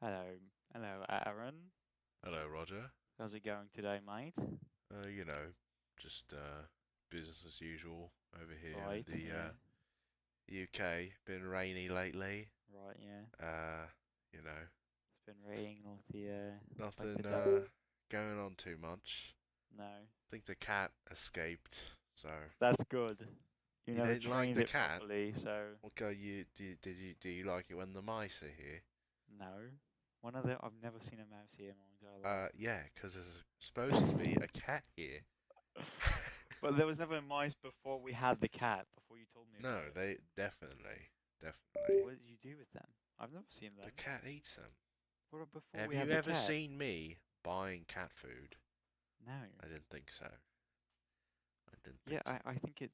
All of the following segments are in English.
Hello, hello, Aaron. Hello, Roger. How's it going today, mate? You know, just business as usual over here in Right, the yeah, UK. Been rainy lately. right, yeah. Uh, you know, It's been raining like the nothing devil. going on too much. No, Think the cat escaped. So that's good. You you never didn't like trained the it cat? properly, so Okay, do you like it when the mice are here? no. I've never seen a mouse here in my entire life. Yeah, 'cause there's supposed to be a cat here. But there was never mice before we had the cat, before you told me about No, it. they definitely, So definitely. what did you do with them? I've never seen The them. cat eats them. Before Have we you had the ever cat? seen me buying cat food? No. I didn't think so. I didn't Yeah, think so. I think it.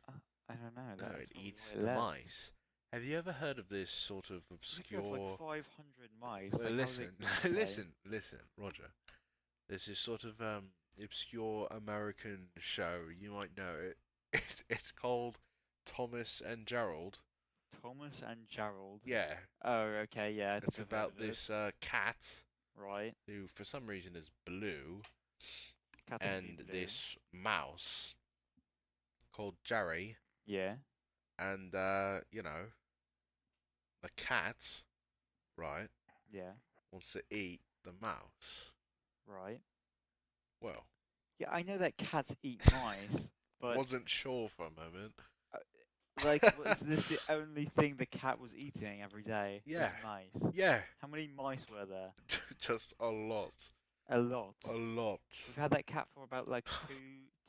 Uh, I don't know. No, That's it probably why eats it the left. mice. Have you ever heard of this sort of If you have like obscure? 500 mice, Well, like how is it listen, gonna stay? listen, Roger. There's this sort of obscure American show. You might know it. It's called Thomas and Gerald. Thomas and Gerald. Yeah, Oh, okay, yeah, I it's think I've heard about of it. this cat Right. who, for some reason, is blue, Cats ain't be and blue. this mouse called Jerry, Yeah, and the cat, right, yeah, wants to eat the mouse. right. Well, Yeah, I know that cats eat mice, but wasn't sure for a moment. uh, like, was this the only thing the cat was eating every day? Was Yeah, mice? yeah, How many mice were there? just a lot, A lot. a lot. We've had that cat for about like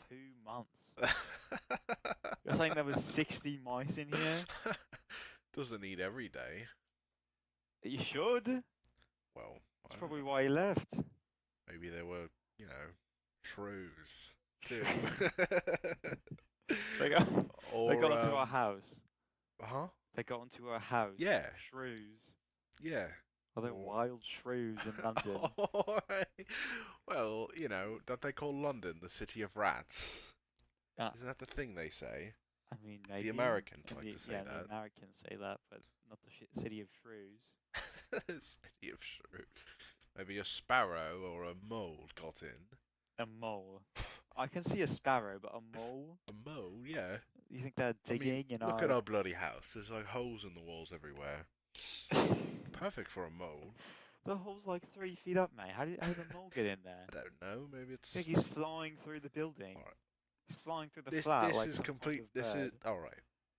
two months. You're saying there was 60 mice in here? Doesn't eat every day. You should. Well, I That's don't probably know. why he left. Maybe they were, shrews too. They got they Or got into our house. huh? They got into our house. Yeah, Shrews. yeah. Are they Or wild shrews in London? well, don't they call London the city of rats? Uh, Isn't that the thing they say? I mean, The maybe. Americans like to say The that. Americans say that, but not the city of shrews. City of shrew. Maybe a sparrow or a mole got in. A mole. I can see a sparrow, but a mole? A mole, yeah. You think they're I mean, digging in look at our? our bloody house. There's like holes in the walls everywhere. Perfect for a mole. The hole's like 3 feet up, mate. How did the mole get in there? I don't know. Maybe I think it's he's flying through the all building. right. He's flying through the This flat this like is some kind complete. of This is bird. all right.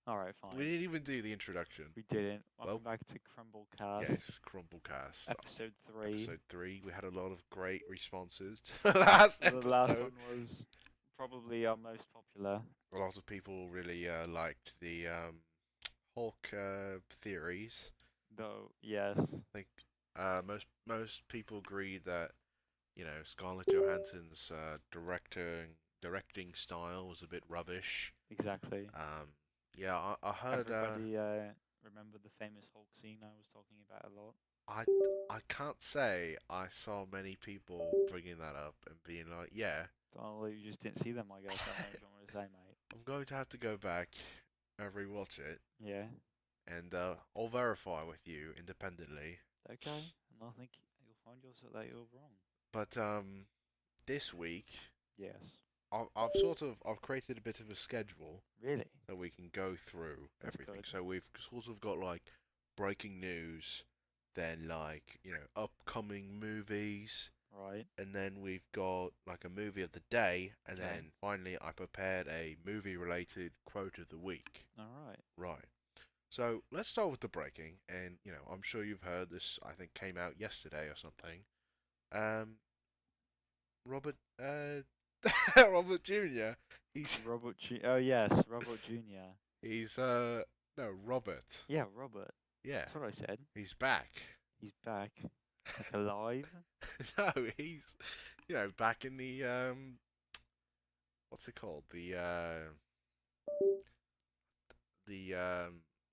All right, We fine. didn't even do the introduction. We didn't. Welcome Well, back to CrumbleCast, yes, CrumbleCast, episode 3. episode 3. We had a lot of great responses to the last The last episode. one was probably our most popular. A lot of people really liked the Hulk theories. Though, yes, I think most people agreed that Scarlett Johansson's directing style was a bit rubbish. exactly. Um, yeah, I heard. Everybody remembered the famous Hulk scene I was talking about a lot. I I can't say I saw many people bringing that up and being like, yeah, Oh, you just didn't see them, I guess. I don't know what you want me to say, mate. I'm going to have to go back and rewatch it, Yeah, and I'll verify with you independently. okay. And I think you'll find yourself that you're wrong. But this week Yes. I've created a bit of a schedule Really? that we can go through That's everything. good. So we've sort of got like breaking news, then like, upcoming movies, Right. and then we've got like a movie of the day, and Okay. then finally I prepared a movie related quote of the week. All right. Right. So let's start with the breaking, and I'm sure you've heard this, I think came out yesterday or something. Um, Robert, Robert Jr. He's Oh, yes, Robert Jr. he's no Robert. Yeah, Robert. Yeah, That's what I said. he's back. He's back. Like alive. No, he's back in the what's it called? The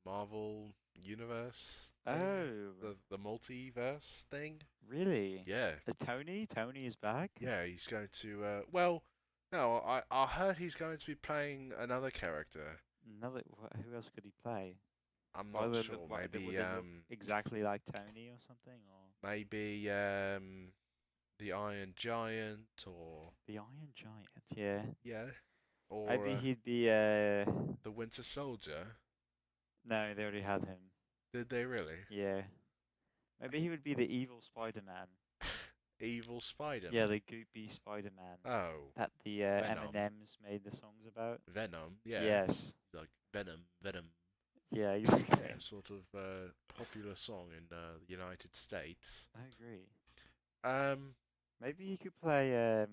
Marvel universe thing, Oh, the multiverse thing. really? Yeah, Is Tony? Tony is back? yeah, he's going to well, no, I heard he's going to be playing another character. Another. Who else could he play? I'm Why not they sure. look, why, would Maybe they look exactly like Tony or something? Or maybe the Iron Giant, or the Iron Giant? Yeah. yeah, or Maybe he'd be the Winter Soldier. No, they already had him. Did they really? Yeah. Maybe he would be the evil Spider-Man. Evil Yeah, Spider-Man. the goopy Spider-Man Oh, that the Venom. M&Ms made the songs about. Venom. Yeah, Yes. like Venom, Venom. Yeah, exactly. Yeah, sort of popular song in the United States. I agree. Um, Maybe he could play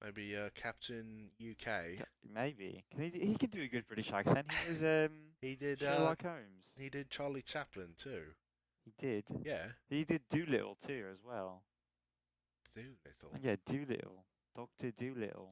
maybe Captain UK. maybe. He can do a good British accent. He was He did. Sherlock Holmes. He did Charlie Chaplin too. He did. Yeah. He did Doolittle too as well. Doolittle. Yeah, Doolittle. Doctor Doolittle.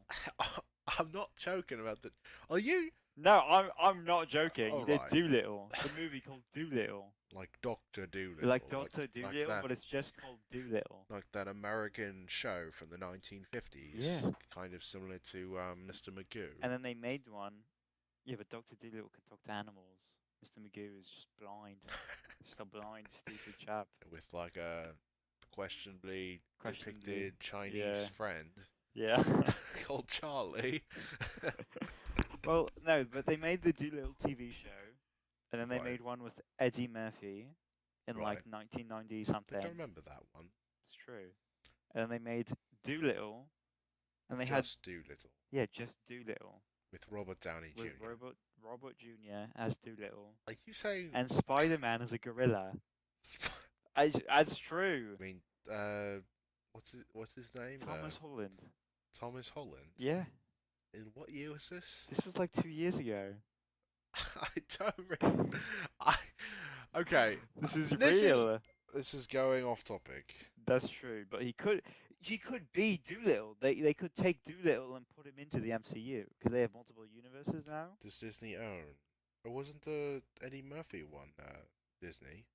I'm not joking about that. Are you No, I'm not joking. He did alright? Doolittle. The movie called Doolittle. Like Doctor Doolittle? Like Doctor Doolittle, that, but it's just called Doolittle. like that American show from the 1950s. Yeah. Kind of similar to Mr. Magoo. And then they made one. Yeah, but Doctor Doolittle can talk to animals. Mr. Magoo is just blind. Just a blind, stupid chap. With like a questionably Questionably, depicted Chinese yeah. friend Yeah. called Charlie. Well, no, but they made the Doolittle TV show, and then they Right. made one with Eddie Murphy in like Right. 1990 I something. think I remember that one. It's true. And then they made Doolittle, and they Just Doolittle. just Doolittle With Robert Downey Jr. with Robert Jr. as Doolittle, Are you saying? and Spider-Man as a gorilla. As true. I mean, what's his name? Thomas Holland. Thomas Holland. Yeah, In what year was this? this was like 2 years ago. I don't remember. Okay. This is This is- real. This is going off topic. That's true, but he could be Doolittle. They could take Doolittle and put him into the MCU because they have multiple universes now. Does Disney own? Or wasn't the Eddie Murphy one Disney?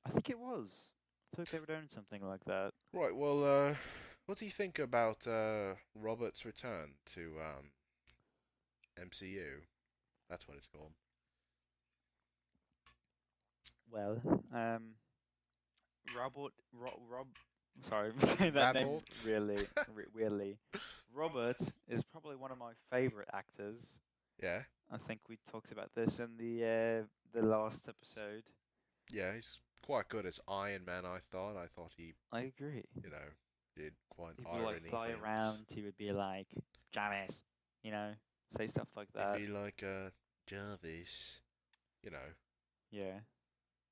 I think it was. I thought they were doing something like that. Right. Well, what do you think about Robert's return to MCU? That's what it's called. Well, sorry, I'm saying that name Robert. really weirdly. Robert is probably one of my favorite actors. Yeah. I think we talked about this in the last episode. Yeah, he's quite good as Iron Man. I thought he, I agree. did quite He would like irony fly things. around. He would be like Jarvis, say stuff like that. He'd be like Jarvis, Yeah.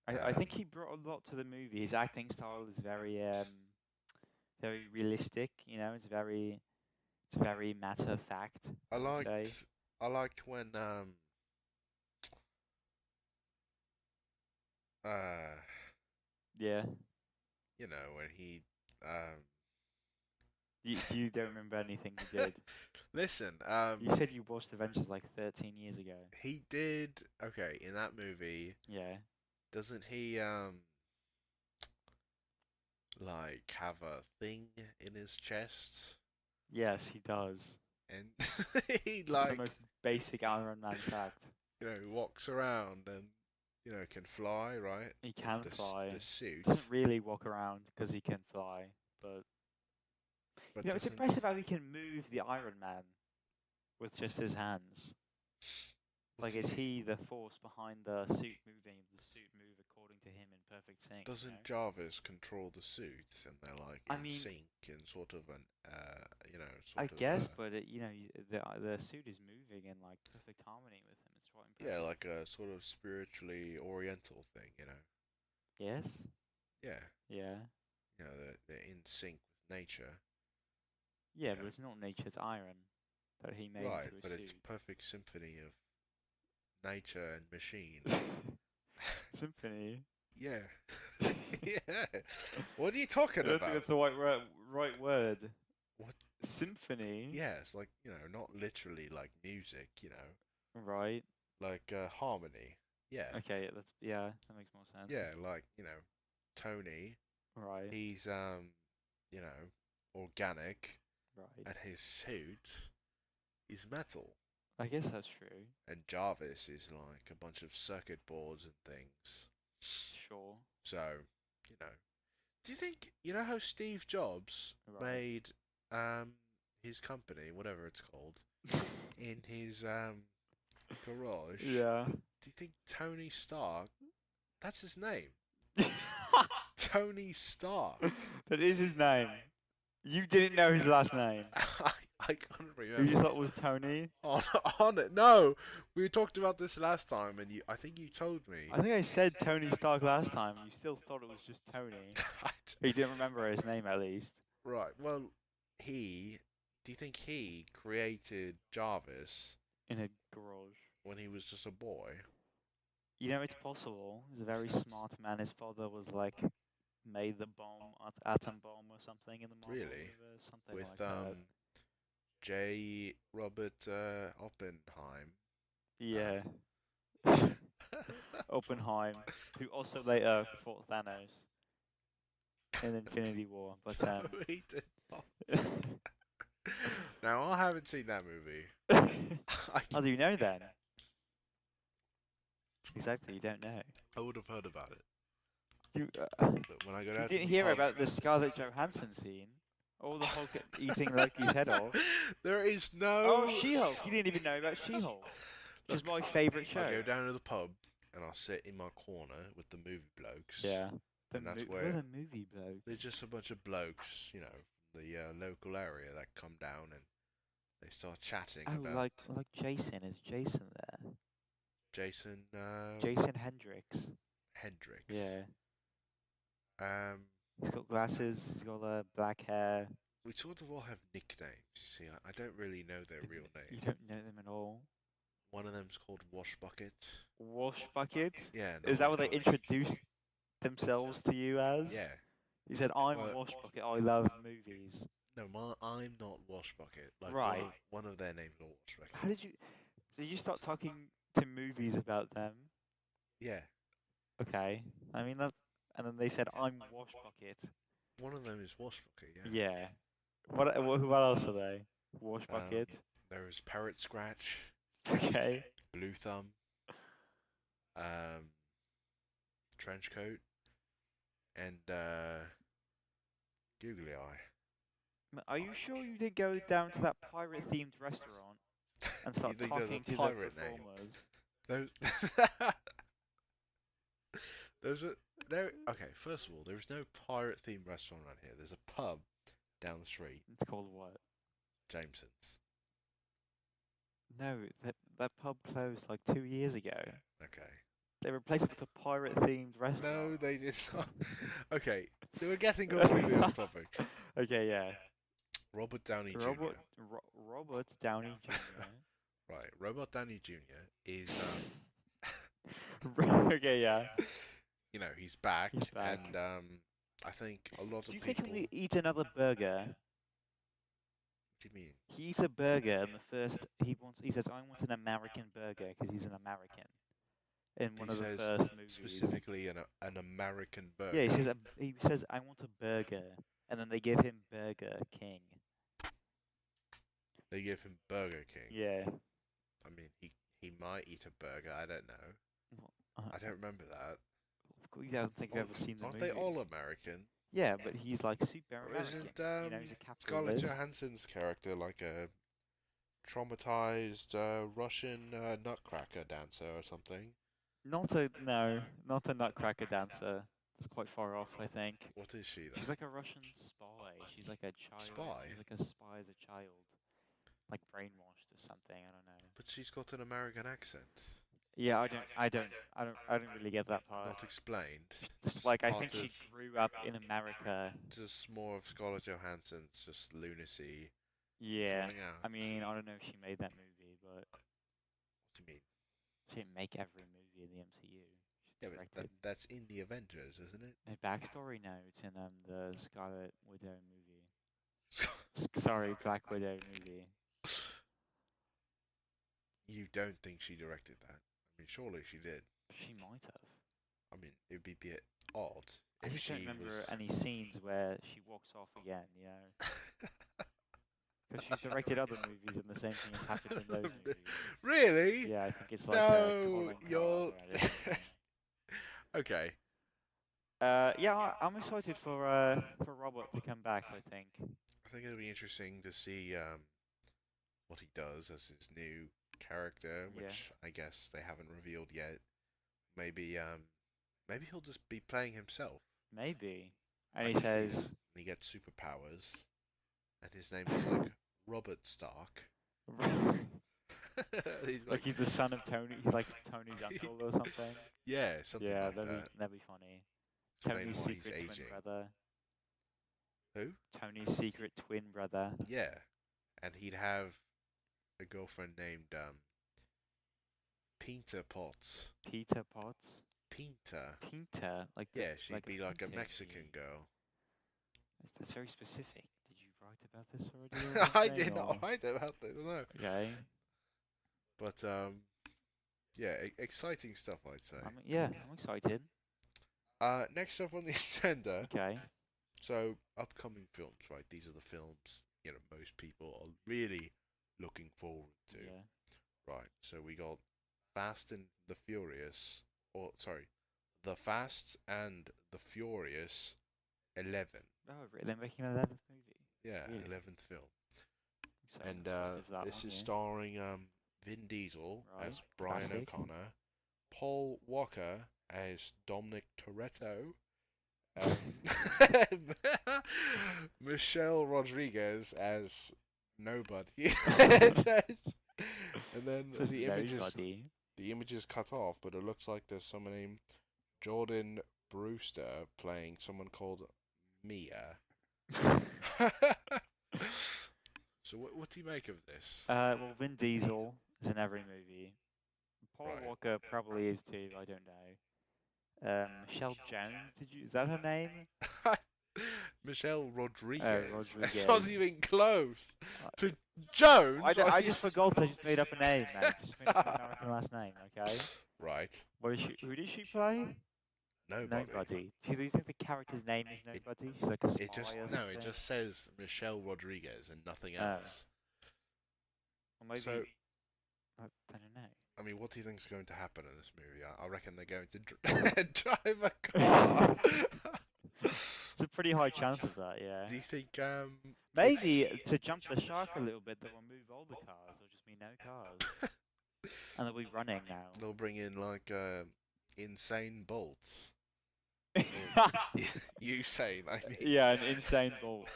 I think he brought a lot to the movie. His acting style is very very realistic, it's very matter of fact. I I'd say. liked when Yeah. when he You don't remember anything he did. listen, You said you watched Avengers like 13 years ago. he did okay in that movie. Yeah. Doesn't he like have a thing in his chest, Yes, he does. and he It's like the most basic Iron Man fact. walks around and can fly, right? He can The fly. suit, Doesn't really walk around because he can fly, but but it's doesn't- impressive how he can move the Iron Man with just his hands. Like, is he the force behind the suit moving? The suit move according to him in perfect sync? Doesn't Jarvis control the suit, and they're like I in mean- sync in sort of an I sort of, guess, but the suit is moving in like perfect harmony with him. It's quite impressive. yeah, like a sort of spiritually oriental thing, Yes. Yeah, Yeah. they're in sync with nature, Yeah, Yeah. but it's not nature's iron that he made right? into a But suit. it's perfect symphony of nature and machine. Symphony. Yeah, yeah. What are you talking I don't think about? that's the right word. What? Symphony. Yeah, it's like not literally like music, Right. like harmony. Yeah, Okay. That makes more sense. yeah, like Tony. Right. He's organic, Right. and his suit is metal. I guess that's true. and Jarvis is like a bunch of circuit boards and things. Sure. So, you know, do you think you know how Steve Jobs Right. made his company, whatever it's called, in his garage? Yeah. Do you think Tony Stark? That's his name. Tony Stark. That is his name. You didn't know his last name. I can't remember. You just thought it was Tony. On it. No, we talked about this last time, and I think you told me. I think I said Tony Stark last time. You still thought it was just Tony. But you didn't remember his name at least. Right. Well, do you think he created Jarvis In a garage. when he was just a boy? You know, it's possible. He's a very smart man. His father was like made the bomb, atom bomb or something in the Marvel Really? universe, something With like that. J. Robert Oppenheim. Yeah. Oppenheim, who also later fought Thanos in Infinity War, but No, he did not. Now I haven't seen that movie. How do you know then? Exactly, you don't know. I would have heard about it. You, But when I go you down to didn't the hear pub- about the Scarlett Johansson scene? Or the Hulk eating Loki's head off? There is no. Oh, She-Hulk! You didn't even know about She-Hulk, which is my favourite show. I go down to the pub and I'll sit in my corner with the movie blokes. Yeah. And that's We're where the movie bloke. there's just a bunch of blokes, you know, from the local area that come down and they start chatting Oh, about like Jason. Is Jason there? Jason Jason Hendricks. Hendricks. Yeah. Um, He's got glasses. He's got black hair. we sort of all have nicknames. You see, I don't really know their real You name. don't know them at all. One of them's called Wash Bucket. Wash Bucket? Yeah. Is that what they Wash introduced themselves to you as? Yeah. He said, I'm Well, Wash Bucket. I love movies. No, I'm not Wash Bucket. Like Right. One of their names are Wash Bucket. How did you... So you start talking to movies about them? Yeah. Okay. I mean, that... And then they said, I'm Wash Bucket. One of them is Wash Bucket. Yeah. Yeah. What else are they? Wash Bucket? There is Parrot Scratch, Okay. Blue Thumb, Trench Coat, and Googly Eye. Are you sure you didn't go down to that pirate-themed restaurant and start You think there's a talking to the pirate name? performers? Those. Those are there. Okay, first of all, there is no pirate-themed restaurant around here. There's a pub down the street, It's called what? Jameson's. No, that pub closed like 2 years ago. Okay. They replaced it with a pirate-themed No, restaurant. they did not. Okay, they were getting completely off topic. Okay, yeah. Robert Downey Jr. Robert Downey Jr. Right, Robert Downey Jr. is, Okay, yeah. you know, he's back, He's back. and I think a lot Do of you people. think he'll eat another burger? What do you mean? He eats a burger, and the first he says, "I want an American burger," because he's an American. In one He of the says first movies. specifically an American burger. Yeah, he says, "I want a burger," and then they give him Burger King. They give him Burger King. Yeah. I mean, he might eat a burger. I don't know. I don't remember that. Of course, you don't think you've ever seen the Aren't movie. they all American? Yeah, but he's like super Or American. isn't You know, he's a Scarlett capitalist. Johansson's character like a traumatized Russian nutcracker dancer or something? Not a nutcracker dancer. That's quite far off, I think. What is she then? She's like a Russian spy. She's like a child. Spy? She's like a spy as a child, like brainwashed or something. I don't know. But she's got an American accent. Yeah, I don't really get that part. Not explained. It's like I part think she of- grew up in America. Just more of Scarlett Johansson's just lunacy. Yeah. coming out. I mean, I don't know if she made that movie, but What do you mean? she didn't make every movie in the MCU. She's Yeah, but directed. that's in the Avengers, isn't it? A backstory? No, it's in the Scarlet Widow movie. Sorry, Black Widow movie. You don't think she directed that? I mean, surely she did. She might have. I mean, it'd be a bit odd I if just she don't remember was. any scenes where she walks off again, you know? Because she's directed other movies and the same thing has happened in those movies. Really? Yeah, I think it's like No, Colin you're. Carter or something. Okay. Yeah, I'm excited for Robert to come back. I think. I think it'll be interesting to see what he does as his new character, Yeah. which I guess they haven't revealed yet. Maybe maybe he'll just be playing himself. Maybe. And Like he if says, and he gets superpowers, and his name is like Robert Stark. He's like he's the son of Tony. He's like Tony's uncle or something. yeah, something Yeah, like that'd that. be that'd be funny. Explain Tony's why he's secret twin aging. brother. Who? Tony's secret twin brother. Yeah, and he'd have a girlfriend named Pinta Potts. Peter Potts. Pinta. Peter, like Yeah, she'd like be like a painting. Mexican girl. That's very specific. Did you write about this already? Or I something, did not or- write about this, no. Okay. But yeah, exciting stuff, I'd say. I'm excited. Next up on the agenda. Okay. So upcoming films, right? These are the films most people are really looking forward to. Yeah. Right. So we got Fast and the Furious, or sorry, The Fast and the Furious 11. Oh, really? They're making an 11th movie. Yeah, Really? 11th film. So And excited for that this one, is yeah. starring Vin Diesel Right, as Brian classic. O'Connor, Paul Walker as Dominic Toretto, um, Michelle Rodriguez as Nobody, and then Says the nobody. image is cut off, but it looks like there's someone named Jordan Brewster playing someone called Mia. So what do you make of this? Well, Vin Diesel is in every movie. Paul Right. Walker probably is too. I don't know. Michelle Jones. Is that her name? Michelle Rodriguez. That's Rodriguez. not even close Uh, to Jones. I just forgot. I just made up a name, mate. Just made up an American last name. Okay. Right. What is she? Who did she play? Nobody. Nobody. Do you think the character's name is Nobody? She's like a spy It just or no. something? It just says Michelle Rodriguez and nothing Oh. else. Or maybe. So- I don't know. I mean, what do you think is going to happen in this movie? I reckon they're going to drive a car. It's a pretty high chance of that, yeah. Do you think Maybe to jump the shark a little bit, they'll remove all the cars. There'll just be no cars, and they'll be running now. they'll bring in like insane bolts? Usain, I mean. Yeah, an insane bolt.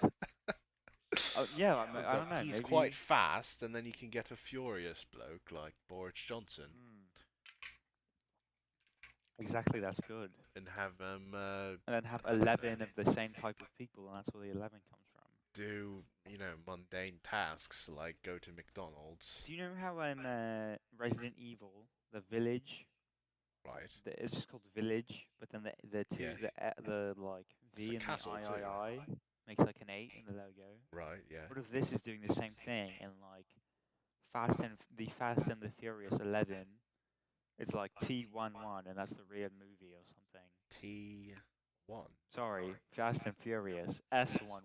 Yeah, I So don't know. he's maybe... quite fast, and then you can get a furious bloke like Boris Johnson Exactly, that's good. and have And then have 11 of the same type of people, and that's where the 11 comes from. do mundane tasks like go to McDonald's. Do you know how Resident Evil, the village, Right. it's just called village, but then the two Yeah. the like It's V a and castle the too. III makes like an 8 in the logo. Right. Yeah. What if this is doing the same thing in like Fast and the Furious 11? It's like T11, and that's the real movie or something. T1. Sorry, Fast and Furious S11.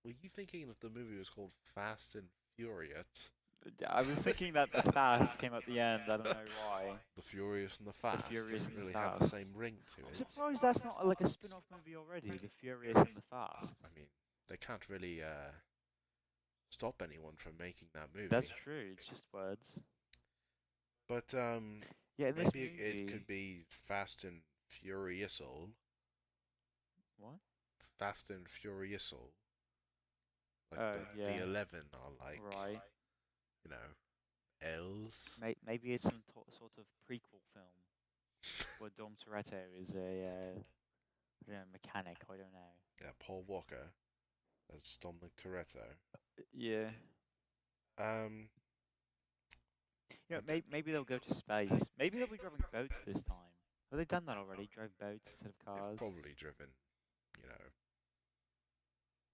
Were you thinking that the movie was called Fast and Furious? I was thinking that the Fast came at the end. I don't know why. The Furious and the Fast Furious doesn't and the really have the Fast. same ring to I'm it. surprised that's not like a spin-off movie already. The Furious and the Fast. I mean, they can't really stop anyone from making that movie. That's true. It's just words. But Yeah, in this maybe movie. it could be Fast and Furious. What? Fast and Furious. Like Oh, the yeah. 11 are like, Right. L's. Maybe it's some sort of prequel film where Dom Toretto is a I don't know, mechanic. I don't know. Yeah, Paul Walker as Dominic Toretto. Yeah. Yeah, Maybe they'll go to space. Maybe they'll be driving boats this time. Have they done that already? Drove boats instead of cars? They've probably driven,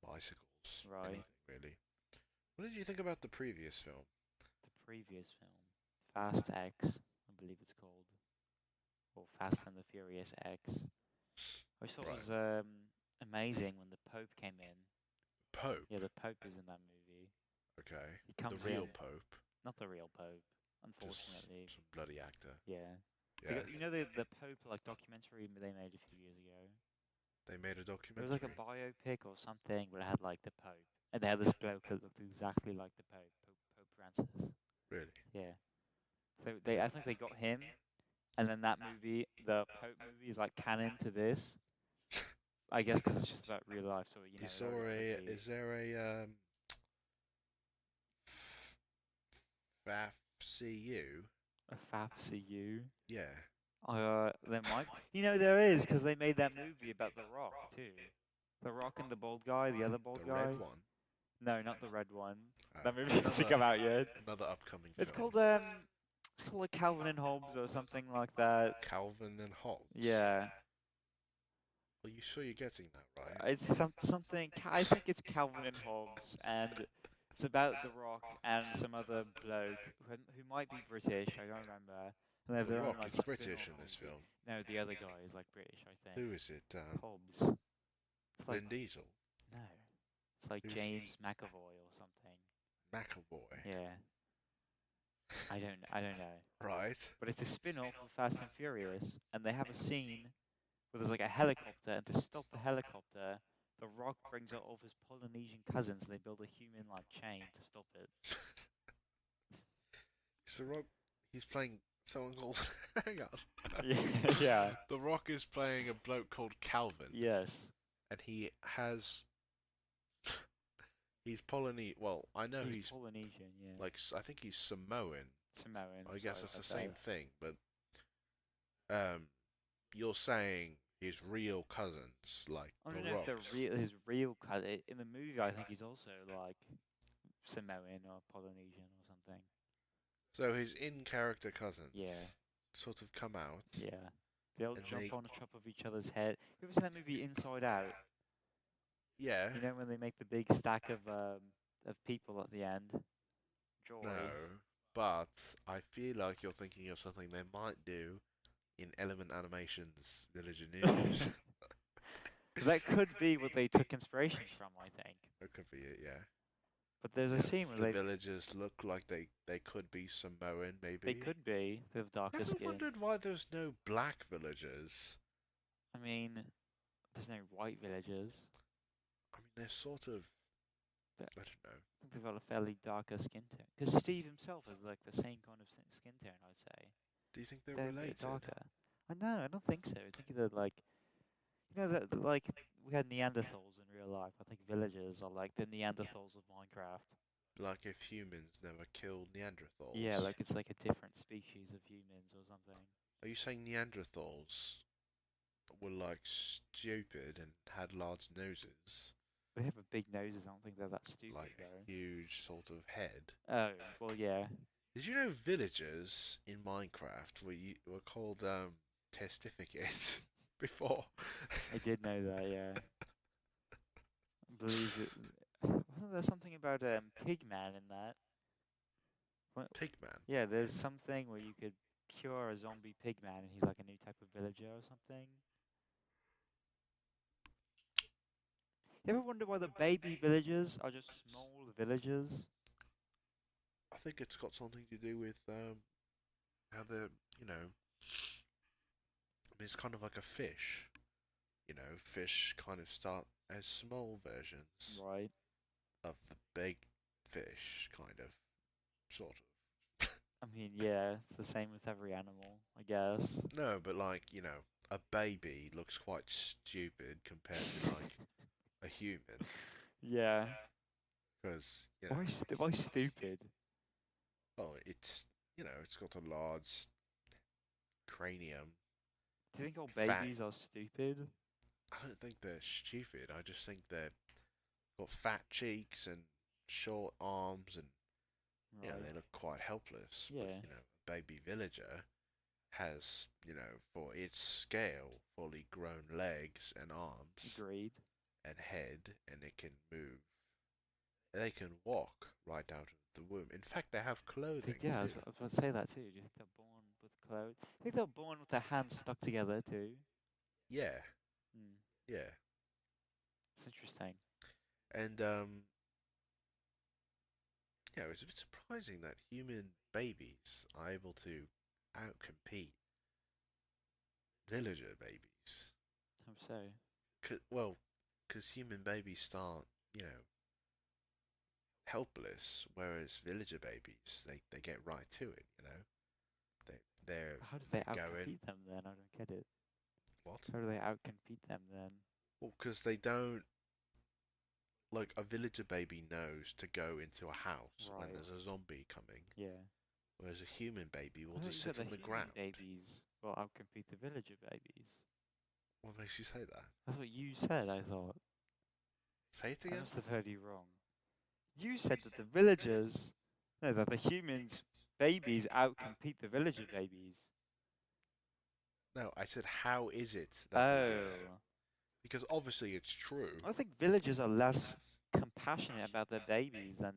bicycles. Right. Anything really. What did you think about the previous film? The previous film, Fast X, I believe it's called, or Fast and the Furious X. I just thought it was amazing when the Pope came in Pope. Yeah, the Pope is in that movie. Okay. He The comes real in, Pope. not the real Pope, Just unfortunately. some bloody actor. Yeah. Yeah. You know the Pope like documentary they made a few years ago. They made a It was documentary. like a biopic or something, but it had like the Pope, and they had this bloke that looked exactly like the Pope, Pope Francis. Really? Yeah. So I think they got him, and then that movie, the Pope movie, is like canon to this. I guess because it's just about real life, so you know. Is there a FAFCU? A FAFCU? Yeah. There might. You know there is because they made that movie about The Rock too. The Rock and the bald guy, the other bald The guy. red one. No, not the red one. Oh, That movie hasn't come out yet. Another upcoming It's film. called like Calvin and Hobbes or something like that. Calvin and Hobbes. Yeah, Are you sure you're getting that right? it's something. I think it's Calvin and Hobbes, and it's about The Rock and some other bloke who might be British. I don't remember. And they have The their own, Rock like, is British in spin-off this movie. film. No, the other guy is like British, I think. Who is it? Hobbes. It's like Vin Diesel? no, it's like Who's- James McAvoy or something. McAvoy. Yeah, I don't know. Right. But it's a spin-off of Fast and Furious, and they have a scene where there's like a helicopter, and to stop the helicopter, The Rock brings out all of his Polynesian cousins, and they build a human like chain to stop it. So Rock, he's playing someone called. Hang on. Yeah, yeah. The Rock is playing a bloke called Calvin, Yes. and he has. He's Polynesian. Well, I know he's Polynesian, yeah. like I think he's Samoan. Samoan. I guess sorry it's the about same that. thing, but you're saying his real cousins, like I The don't know if Rock's. they're his real cousin. In the movie, I think he's also like Samoan or Polynesian or something. So his in-character cousins, Yeah. sort of come out. Yeah. They all And jump they- on top of each other's head. You ever seen that movie Inside Out? Yeah. You know when they make the big stack of people at the end? Joy. No, but I feel like you're thinking of something they might do in Element Animation's Village of News. That could be what they took inspiration from, I think. That could be it, yeah. But there's a scene The where villagers look like they could be Samoan, maybe. they could be. They have darker I've skin. wondered why there's no black villagers. I mean, there's no white villagers. I mean, they're sort of. That- I don't know. I think they've got a fairly darker skin tone. Because Steve himself has like the same kind of skin tone, I'd say. Do you think they're They're a bit related? darker. I don't think so. I think they're like, you know, that like we had Neanderthals in real life. I think villagers are like the Neanderthals of Minecraft. Like if humans never killed Neanderthals. Yeah, like it's like a different species of humans or something. Are you saying Neanderthals were like stupid and had large noses? They have a big noses. I don't think they're that stupid Like though. huge sort of head. Oh, well, yeah. Did you know villagers in Minecraft were called testificate before? I did know that, yeah. I believe it. Wasn't there something about Pigman in that? Pigman. Yeah, there's something where you could cure a zombie Pigman and he's like a new type of villager or something. You ever wonder why the baby villagers are just small villagers? I think it's got something to do with how they're, I mean, it's kind of like a fish. Fish kind of start as small versions Right. of the big fish, kind of, sort of. I mean, yeah, it's the same with every animal, I guess. No, but like, a baby looks quite stupid compared to like a human, Yeah. because Why stupid? oh, it's it's got a large cranium. Do you think all Fat. babies are stupid? I don't think they're stupid. I just think they've got fat cheeks and short arms, and Right. they look quite helpless. Yeah. But, a baby villager has, for its scale, fully grown legs and arms Agreed. and head, and it can move. They can walk right out of the womb. In fact, they have clothing. Yeah, I was too. about to say that too. Do you think they're born with clothes? I think they're born with their hands stuck together too. Yeah, Hmm. yeah. It's interesting. And it's a bit surprising that human babies are able to outcompete villager babies. How so? Well, because human babies start, you know, helpless, whereas villager babies they get right to it. They're How do they going outcompete them then? I don't get it. what? How do they outcompete them then? Well, because they don't like a villager baby knows to go into a house when Right. there's a zombie coming, Yeah. whereas a human baby will I thought just you said sit the on the human ground. babies will outcompete the villager babies. What makes you say that? That's what you said, I thought. Say it I again. must have heard you wrong. You said that the villagers, no, that the humans' babies outcompete the villager babies. No, I said how is it that they do that? Oh. Because obviously it's true. I think villagers are less compassionate about their babies than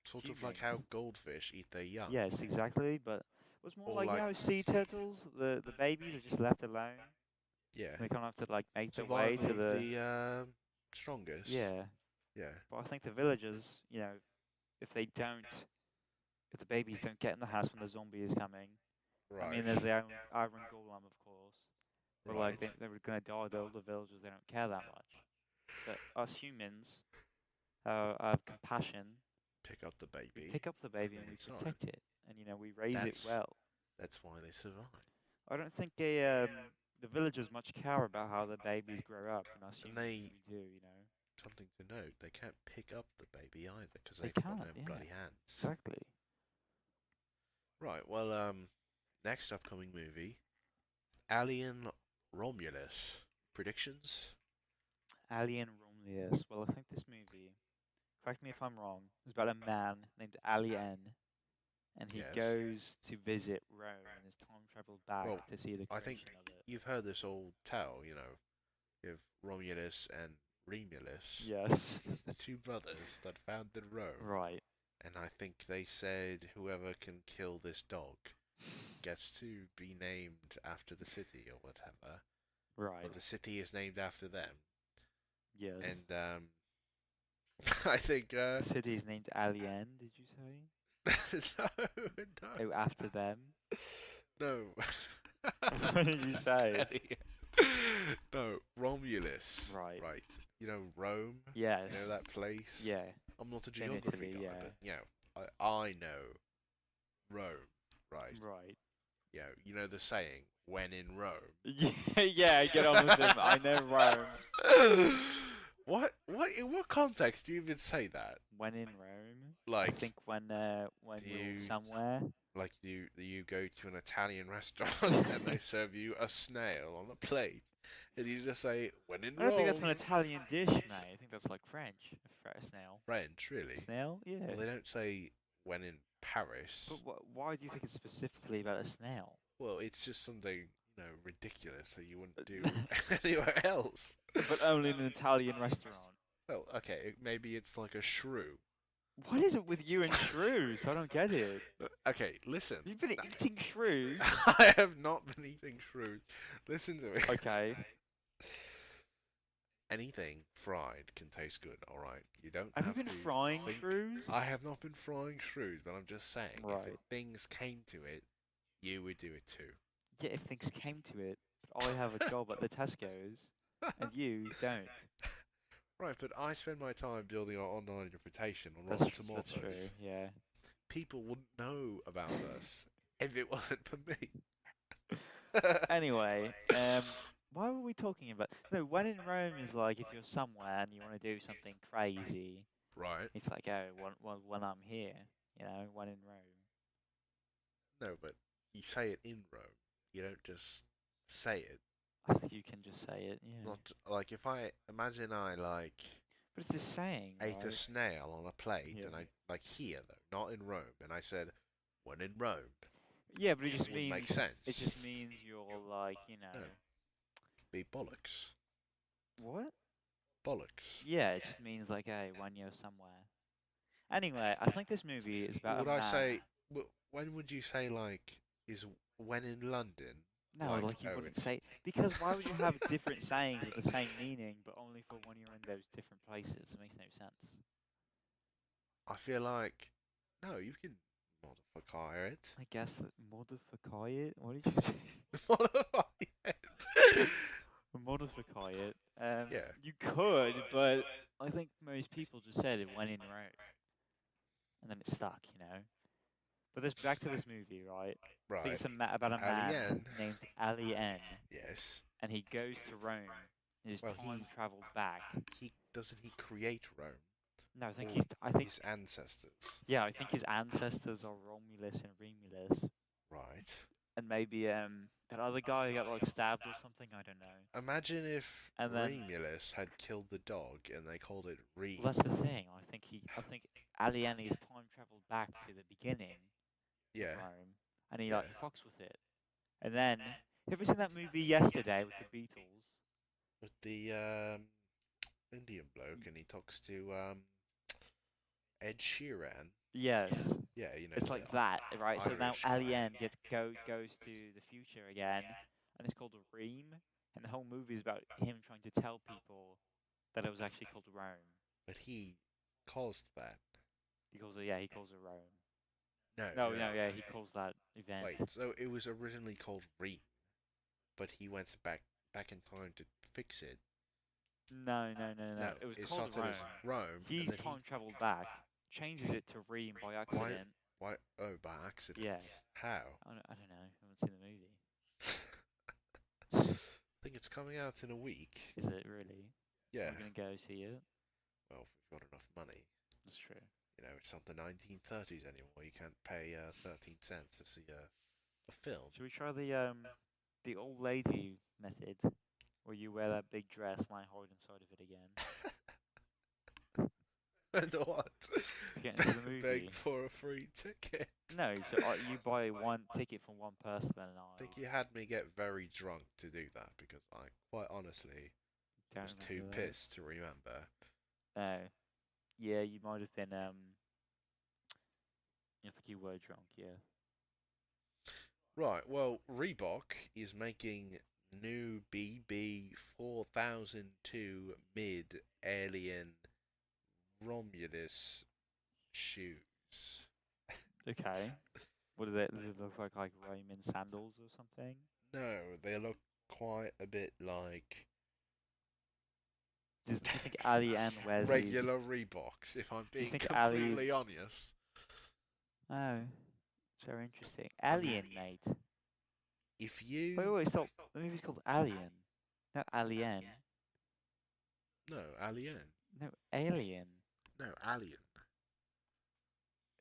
Sort of like how humans. goldfish eat their young. Yes, exactly. But it's more Or like, you like, know, sea turtles. The babies are just left alone. yeah, They kind of have to like make their way survival to of the the strongest. yeah. Yeah, But I think the villagers, you know, if they don't, if the babies don't get in the house when the zombie is coming. I mean, right, there's the Iron Golem, of course. But like, right. they were gonna die. The older villagers, they don't care that much. But us humans have compassion. Pick up the We baby. pick up the baby and And we it's on. protect it, and you know, we raise it That's well. that's why they survive. I don't think the villagers much care about how the babies grow up, and us And humans they we do. You know, something to note. They can't pick up the baby either because they they've got can't. no Yeah, bloody hands. exactly. Right. Well, next upcoming movie, Alien Romulus. Predictions? Alien Romulus. Well, I think this movie, correct me if I'm wrong, is about a man named Alien, and he Yes. goes to visit Rome and is time traveled back Well, to see the I think creation of it. you've heard this old tale. You have Romulus and Remulus, Yes. the two brothers that founded Rome. Right. And I think they said whoever can kill this dog gets to be named after the city or whatever. Right. Or the city is named after them. Yes. And I think The city is named Alien, did you say? no, Oh, after them? no. What did you say? No, Romulus. Right. Right. You know Rome. Yes. You know that place. Yeah. I'm not a In geography Italy, guy, yeah. but I know Rome. Right. Right. You know the saying, when in Rome. Yeah, get on with him. I know Rome. What? In what context do you even say that? When in Rome? I Like, think when you- you're somewhere. like you go to an Italian restaurant and they serve you a snail on a plate, and you just say, when in I don't think that's an Rome. Italian dish, mate. I think that's like French. A snail. French, really? Snail? Yeah. Well, they don't say when in Paris. But why do you think it's specifically about a snail? Well, it's just something, ridiculous that you wouldn't do anywhere else. But only in an Italian restaurant. Well, okay, maybe it's like a shrew. What is it with you and shrews? I don't get it. Okay, listen. You've been eating shrews. I have not been eating shrews. Listen to me. Okay. Anything fried can taste good, alright? You don't Have you have been to frying think- shrews? I have not been frying shrews, but I'm just saying, Right. if things came to it, you would do it too. Yeah, if things came to it. But I have a job at the Tesco's, and you don't. Right, but I spend my time building our online reputation on That's, Rotten tr- Tomatoes. that's true, yeah. People wouldn't know about us if it wasn't for me. Anyway, why were we talking about? No, when in Rome is like if you're somewhere and you want to do something crazy. Right. It's like, oh, when I'm here, when in Rome. No, but you say it in Rome. You don't just say it. I think you can just say it, yeah. Not like if I imagine I But it's this saying, ate a right? snail on a plate Yeah. and I here though, not in Rome, and I said when in Rome. Yeah, but it just would means make sense. it just means you're like, No. Be bollocks. what? Bollocks. Yeah, it just means like, hey, when you're somewhere. Anyway, I think this movie is about Would a I man. say when would you say is when in London No, like you wouldn't say because why would you have different sayings with the same meaning, but only for when you're in those different places? It makes no sense. I feel like no, you can modify it. I guess that modify it. What did you say? Modify it. Modify it. Yeah. You could, but I think most people just said it when in Rome, and then it stuck, you know. But this back to this movie, right? I think Right. it's about a man Alien. named Alien, Yes. and he goes to Rome. And his Well, time traveled back. he doesn't he create Rome? No, I think Or he's. I think. his ancestors. Yeah, I think his ancestors are Romulus and Remulus, Right. and maybe that other guy got like stabbed or something. I don't know. Imagine if And then, Remulus had killed the dog and they called it Reem. well, that's the thing. I think Alien is time traveled back to the beginning Yeah. of Rome, and he Yeah. like fucks with it. And then, have you seen that movie yesterday with the Beatles? With the Indian bloke and he talks to Ed Sheeran. Yes. Yeah, you know. It's like that, right? So now Irish guy. Alien goes to the future again, and it's called Reem, and the whole movie is about him trying to tell people that it was actually called Rome. But he caused that. He calls it Rome. No, No, yeah, he calls that event. Wait, so it was originally called Reem, but he went back in time to fix it. No. It was called started Rome. as Rome. He's and then time traveled back, changes it to Reem by accident. Why? Oh, by accident. Yeah. How? I don't know. I haven't seen the movie. I think it's coming out in a week. Is it really? Yeah. I'm gonna go see it. Well, if you've got enough money. That's true. You know, it's not the 1930s anymore. You can't pay 13 cents to see a film. Should we try the old lady method, where you wear that big dress and I hide inside of it again? And what? To get into the movie. Beg for a free ticket. No, so you buy one ticket for one person and I think you had me get very drunk to do that because I quite honestly don't was too remember that. pissed to remember. No. Yeah, you might have been I think you were drunk, yeah. Right, well, Reebok is making new BB 4002 mid Alien Romulus shoes. Okay. What do they look like Roman sandals or something? No, they look quite a bit like Do you think Alien wears regular these? Reeboks, if I'm Do you being think completely honest. Oh, it's very interesting. Alien, mate. If you... Wait, stop. The movie's called Alien. Not Alien. No, Alien. No, Alien. No, Alien.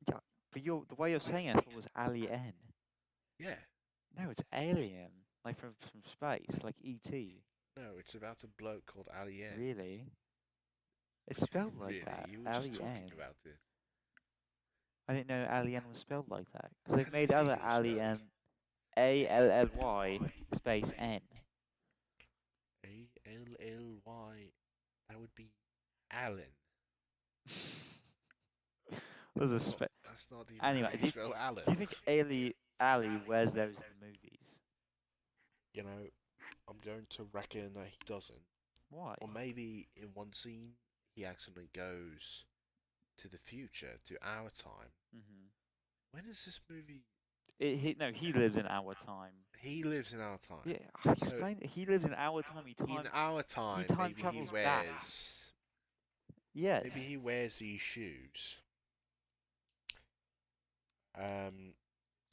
Yeah, but the way you're saying it, I thought it was Alien. Yeah. No, it's Alien. Like from space, like E.T. No, it's about a bloke called Alien. Really? It's spelled like Really? that. You were just talking Alien. about it. I didn't know Alien was spelled like that. Because they've made How do you other think it was spelled? Alien. A-L-L-Y space N. A-L-L-Y. That would be Alan. There's a That's not even Anyway, how you spell Alan. do you think Ali wears those in the movies? You know, I'm going to reckon that he doesn't. Why? Or maybe in one scene, he accidentally goes to the future, to our time. Mm-hmm. When is this movie? He lives in our time. He lives in our time. Yeah, I explained it. He lives in our time. In our time, time maybe he travels back. wears... Yes. Maybe he wears these shoes.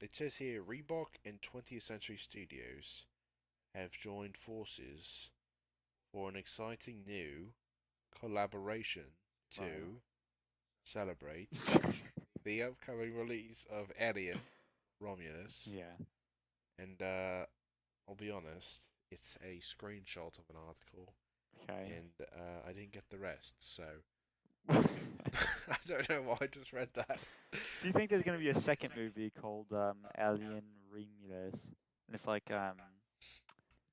It says here, Reebok and 20th Century Studios have joined forces for an exciting new collaboration to celebrate the upcoming release of Alien Romulus. Yeah. And I'll be honest, it's a screenshot of an article, Okay. and I didn't get the rest, so I don't know why I just read that. Do you think there's going to be a second movie called Alien Romulus? And it's like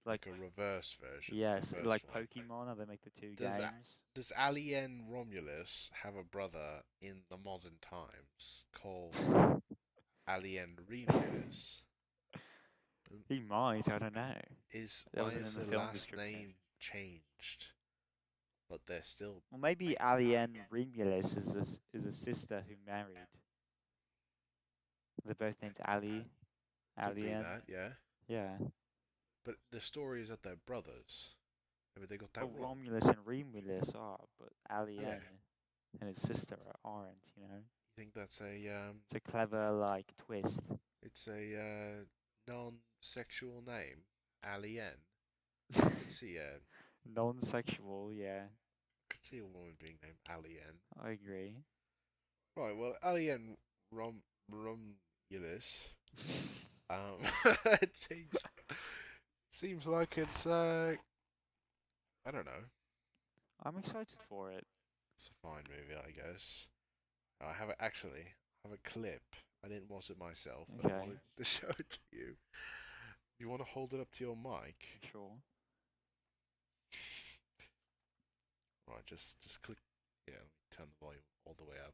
Like a reverse version. yes, reverse like one. Pokemon, how they make the two Does games. Does Alien Romulus have a brother in the modern times called Alien Romulus? He might. I don't know. That Why wasn't in is the the film last description. name changed? But they're still. Well, maybe Alien Romulus is a sister who married. They're both named Ali. Could be Alien. that, yeah. Yeah. But the story is that they're brothers. Maybe they got that Well, wrong. Romulus and Remulus are, but Alien Yeah. and his sister aren't. You know. You think that's It's a clever like twist. it's a non-sexual name, Alien. Could see a Non-sexual. Yeah, could see a woman being named Alien. I agree. Right, well, Alien Romulus. Um, it seems like it's I don't know. I'm excited for it. It's a fine movie, I guess. I have actually have a clip. I didn't watch it myself, but I Okay. wanted to show it to you. You want to hold it up to your mic? Sure. Right, just click. Yeah, let me turn the volume all the way up.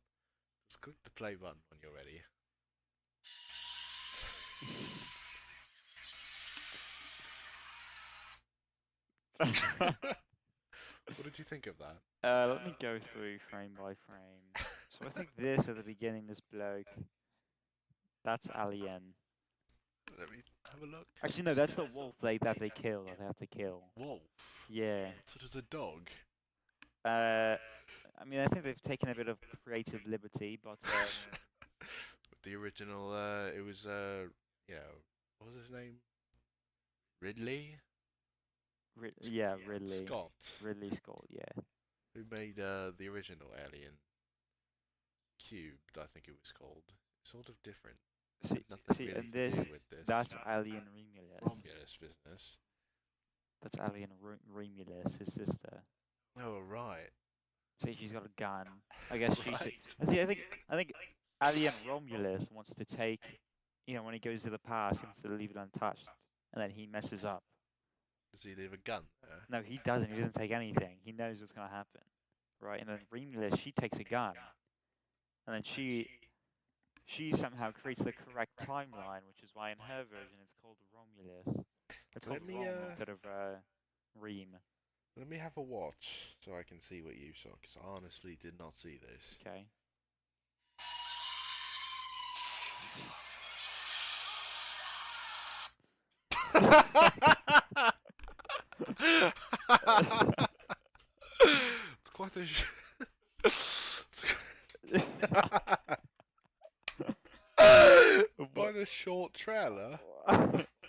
Just click the play button when you're ready. What did you think of that? Let me go through frame by frame. So I think this at the beginning, this bloke, that's Alien. Let me have a look. Actually, no, that's the wolf that they kill. That they have to kill. Wolf. Yeah. So there's a dog. I mean, I think they've taken a bit of creative liberty, but The original, it was you know, what was his name? Ridley yeah, Ridley. Scott, Ridley Scott, yeah. who made the original Alien Cubed, I think it was called. Sort of different. Nothing really And to do this, with this. that's Alien Romulus. Romulus business. That's Alien Romulus, his sister. Oh right. See, she's got a gun. I guess she's. Right. I think Alien Romulus wants to take, you know, when he goes to the past, he wants to leave it untouched, and then he messes up. Does he leave a gun there? No, he doesn't. He doesn't take anything. He knows what's gonna happen, right? And then Romulus, she takes a gun, and then she somehow creates the correct timeline, which is why in her version it's called Romulus. It's called Let me, Rom instead of Reem. Let me have a watch so I can see what you saw, because I honestly did not see this. Okay. It's quite a quite a short trailer.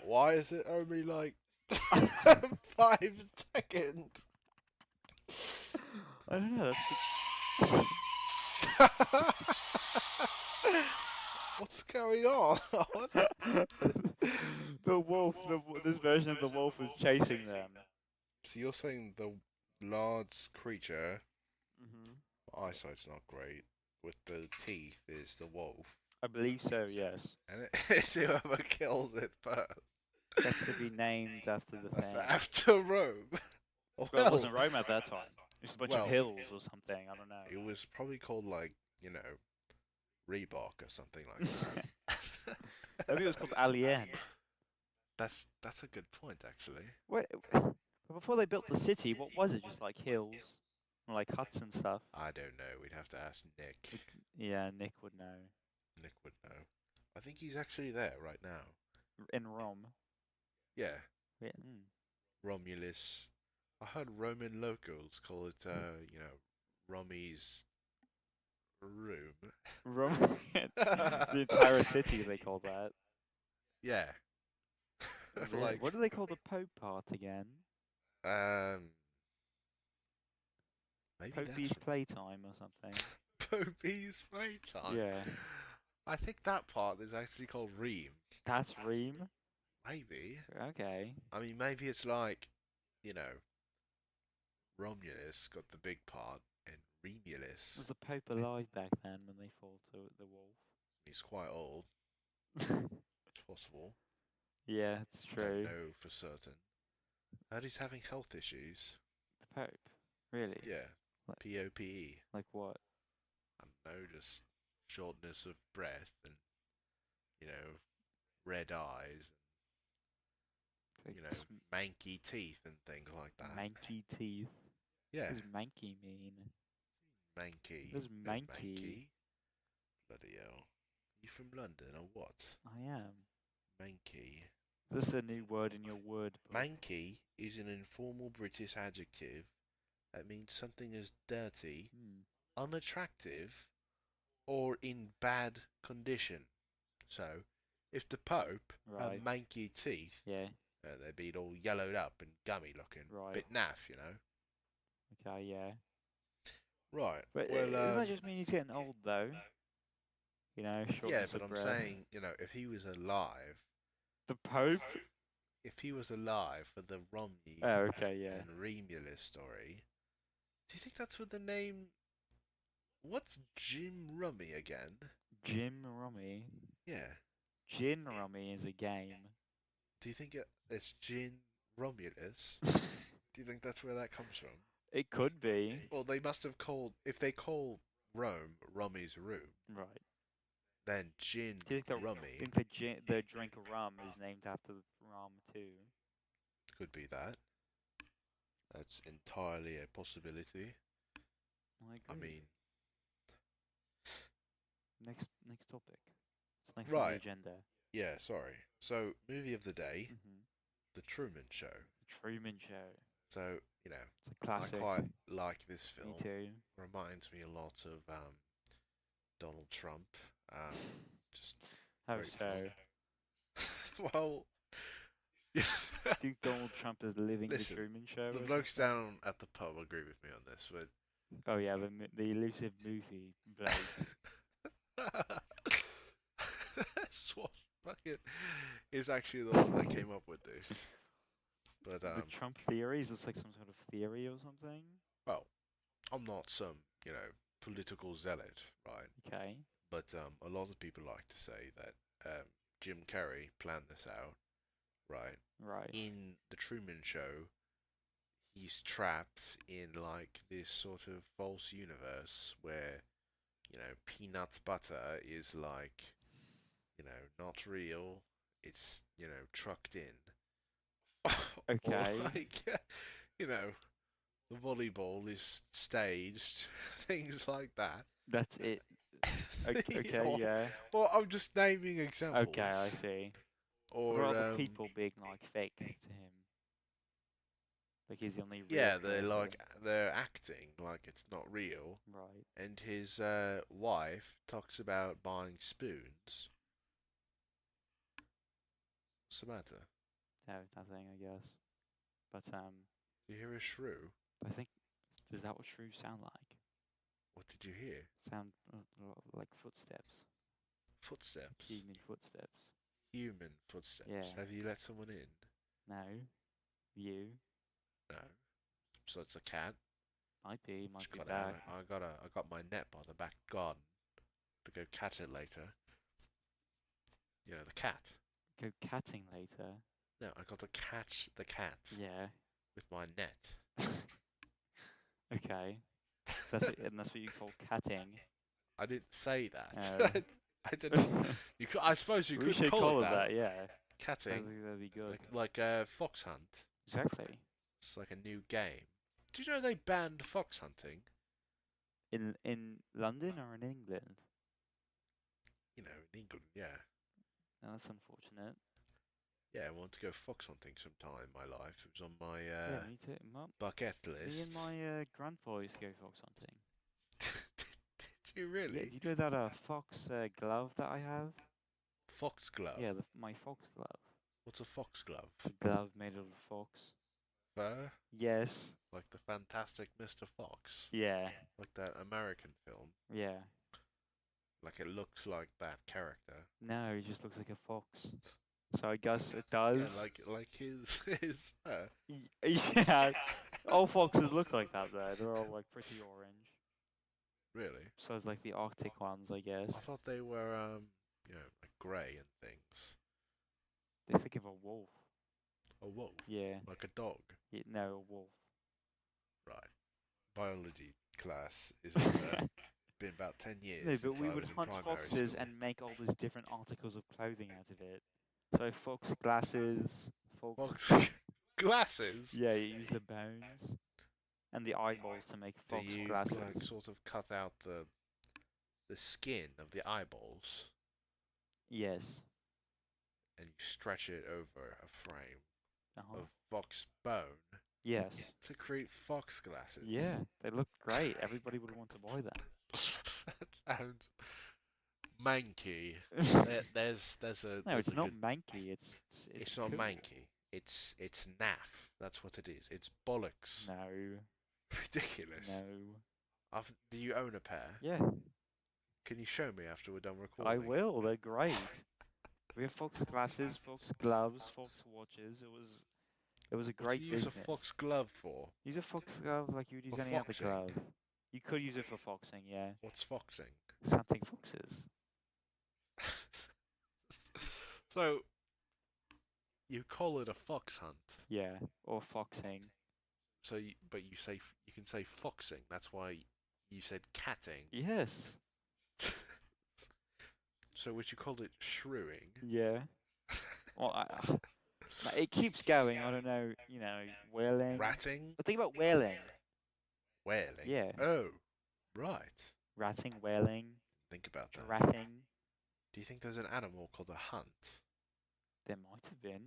Why is it only like 5 seconds? I don't know. What's going on? The wolf. This version of the wolf is chasing them. So you're saying the large creature, Mm-hmm. eyesight's not great, with the teeth is the wolf, I believe so. Yes. and whoever kills it first Gets to be named after the thing. after Rome. Well, it wasn't Rome at that time. It was a bunch well, of hills or something. I don't know. It was probably called like, you know, Reebok or something like that. Maybe it was called Alien. That's a good point actually. What? But before they built the city, what was it? Just like hills, and like huts and stuff. I don't know. We'd have to ask Nick. Yeah, Nick would know. Nick would know. I think he's actually there right now. In Rome. Yeah. Yeah. Romulus. I heard Roman locals call it, you know, Romy's room. Rome. The entire city they call that. Yeah. Like, what do they call the Pope part again? Maybe Popey's playtime or something. Popey's playtime. Yeah. I think that part is actually called Reem. That's Reem? Maybe. Okay. I mean, maybe it's like, you know, Romulus got the big part, and Remulus. Was the Pope alive back then when they fought the wolf? He's quite old. It's possible. Yeah, it's true. Don't know for certain. Heard he's having health issues. The Pope? Really? Yeah. Like- POPE. Like what? I don't know, just shortness of breath and, you know, red eyes. Like you know, manky teeth and things like that. manky teeth. Yeah, What does manky mean? manky. What does No, manky? Bloody hell. You from London or what? I am. Manky. Is this a new word in your word book? Manky is an informal British adjective that means something is dirty, unattractive, or in bad condition. So, if the Pope had Right. manky teeth, Yeah. they'd be all yellowed up and gummy looking. Right. Bit naff, you know? Okay. Yeah. Right. But Well, doesn't that just mean he's getting old though? You know, yeah, shortness but of I'm breath. saying, you know, if he was alive, The Pope. For the Romney Oh, okay. Yeah. and Romulus story, do you think that's what the name? What's Jim Rummy again? Jim Rummy. Yeah. Gin Rummy is a game. Do you think it's Gin Romulus? It Do you think that's where that comes from? could be. Well, they must have called, if they call Rome Rummy's room, Right. then Gin Do you think Rummy the drink of rum is named after rum too? could be that. That's entirely a possibility. I I agree. mean, Next topic. It's next on right. the agenda. Yeah, sorry. So, movie of the day, Mm-hmm. The Truman Show. The Truman Show. So, you know, It's a classic. I quite like this film. Me too. Reminds me a lot of Donald Trump. Just How great so? film. Well, Do you think Donald Trump is living Listen, the Truman Show? the or blokes something? down at the pub agree with me on this, but Oh yeah, the elusive movie blokes. Swashbucket is actually the one that came up with this. But The Trump theory, is this like some sort of theory or something? well, I'm not some, you know, political zealot, right? Okay. But a lot of people like to say that Jim Carrey planned this out, right? Right. In the Truman Show, he's trapped in like this sort of false universe where, you know, peanut butter is like, you know, not real. It's, you know, trucked in. Okay. Or like, you know, the volleyball is staged, things like that. That's it. Okay, Or- yeah. Well, I'm just naming examples. Okay, I see. Or What about the people being like fake to him? Like he's the only real yeah, they're person. like they're acting like it's not real. Right. And his wife talks about buying spoons. What's the matter? No, nothing, I guess. But Do you hear a shrew? I think is that what shrews sound like? What did you hear? Sound like footsteps, Footsteps. human footsteps. Human footsteps. Yeah. Have you let someone in? No, you No. So it's a cat. might be Just back. I got my net by the back garden to go catch it later. You know, the cat. Go catting later. No, I got to catch the cat Yeah. with my net. Okay. That's what you call catting. I didn't say that. Oh. I didn't. You could, I suppose you We could should call it that. Yeah. I Catting, think that'd be good. like a fox hunt. Exactly. It's like a new game. Do you know they banned fox hunting? In London or in England? You know, in England, yeah. No, that's unfortunate. Yeah, I want to go fox hunting sometime in my life. It was on my Yeah, me too. bucket Me list. and my grandpa used to go fox hunting. Did you really? Yeah, do you know that fox glove that I have? Fox glove? Yeah, my fox glove. What's a fox glove? A glove made of a fox. Fur? Yes. Like the Fantastic Mr. Fox? Yeah. Like that American film? Yeah. Like it looks like that character? No, he just looks like a fox. So I guess it does. Yeah, like his fur. Yeah. All foxes look like that though. They're all like pretty orange. Really? So it's like the Arctic ones, I guess. I thought they were you know, like grey and things. They think of a wolf. A wolf? Yeah. Like a dog? Yeah, no, a wolf. Right. Biology class is over. Been about 10 years. No, but since we I would was in hunt primary foxes school. and make all these different articles of clothing out of it. So fox glasses, fox. Fox glasses? Yeah, you use the bones and the eyeballs to make Do fox you glasses. like sort of cut out the skin of the eyeballs Yes. and you stretch it over a frame Uh-huh. of fox bone Yes. to create fox glasses? Yeah, they look great. Everybody would want to buy them. That sounds manky. There's a No, there's it's a not good. manky. It's not cool. manky. It's naff. That's what it is. It's bollocks. No, Ridiculous. no. Do you own a pair? Yeah, Can you show me after we're done recording? I will. They're great. We have fox glasses, fox gloves, fox watches. It was a What great do you use business. a fox glove for? Use a fox glove like you would use For any other foxing? glove. You could use it for foxing, yeah. What's foxing? It's hunting foxes. So you call it a fox hunt. Yeah, or foxing. So, but you say you can say foxing. That's why you said catting. Yes. So would you call it shrewing? Yeah. Well, it keeps going. I don't know. Whaling. Ratting? But think about whaling. Whaling? Yeah. Oh, right. Ratting, whaling, Think about that. giraffing. Do you think there's an animal called a hunt? There might have been.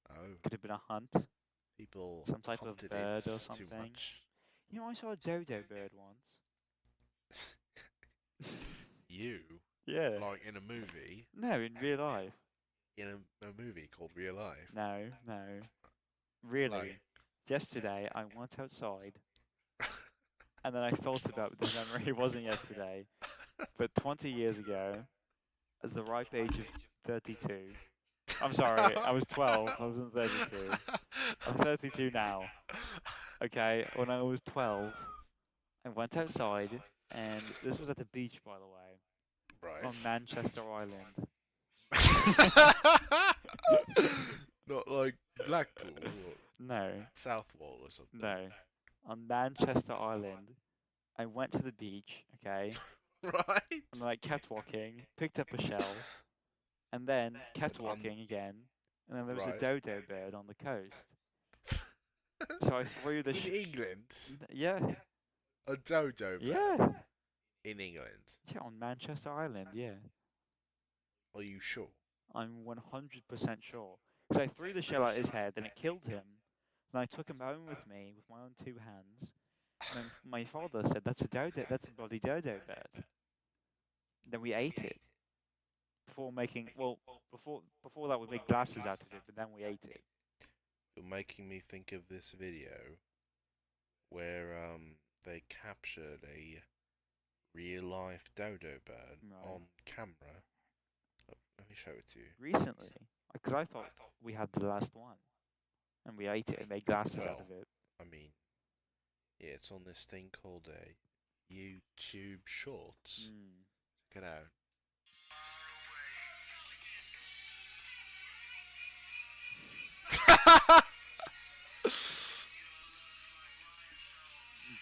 Oh, Could have been a hunt. people Some type of hunted bird it or too something. much. I saw a dodo bird once. You, Yeah. like in a movie, No, in real life. in a movie called Real Life. No, no. Really. Like- Yesterday, I went outside, and then I thought about this memory. It wasn't yesterday, but 20 years ago, as the ripe age of 32. I'm sorry, I was 12. I wasn't 32. I'm 32 now. Okay, when I was 12, I went outside, and this was at the beach, by the way, Right. on Manchester Island. Not like Blackpool or No, Southwall or something. no. On Manchester Island, I went to the beach, okay, Right? and then I kept walking, picked up a shell, and then kept And walking again, and then there was Right. a dodo bird on the coast. So I threw the In England? yeah, A dodo bird yeah, in England. yeah, on Manchester Island, yeah. Are you sure? I'm 100% sure. Because I threw the shell at his head and it killed him. And I took him home with me with my own two hands. And then my father said, that's a bloody dodo bird. Then we ate it. Before that we made glasses out of it, but then we ate it. You're making me think of this video where they captured a real life dodo bird Right. on camera. Let me show it to you. Recently, because I thought we had the last one. And we ate it and made glasses out of Well, it. I mean, yeah, it's on this thing called YouTube Shorts. Mm. Check it out.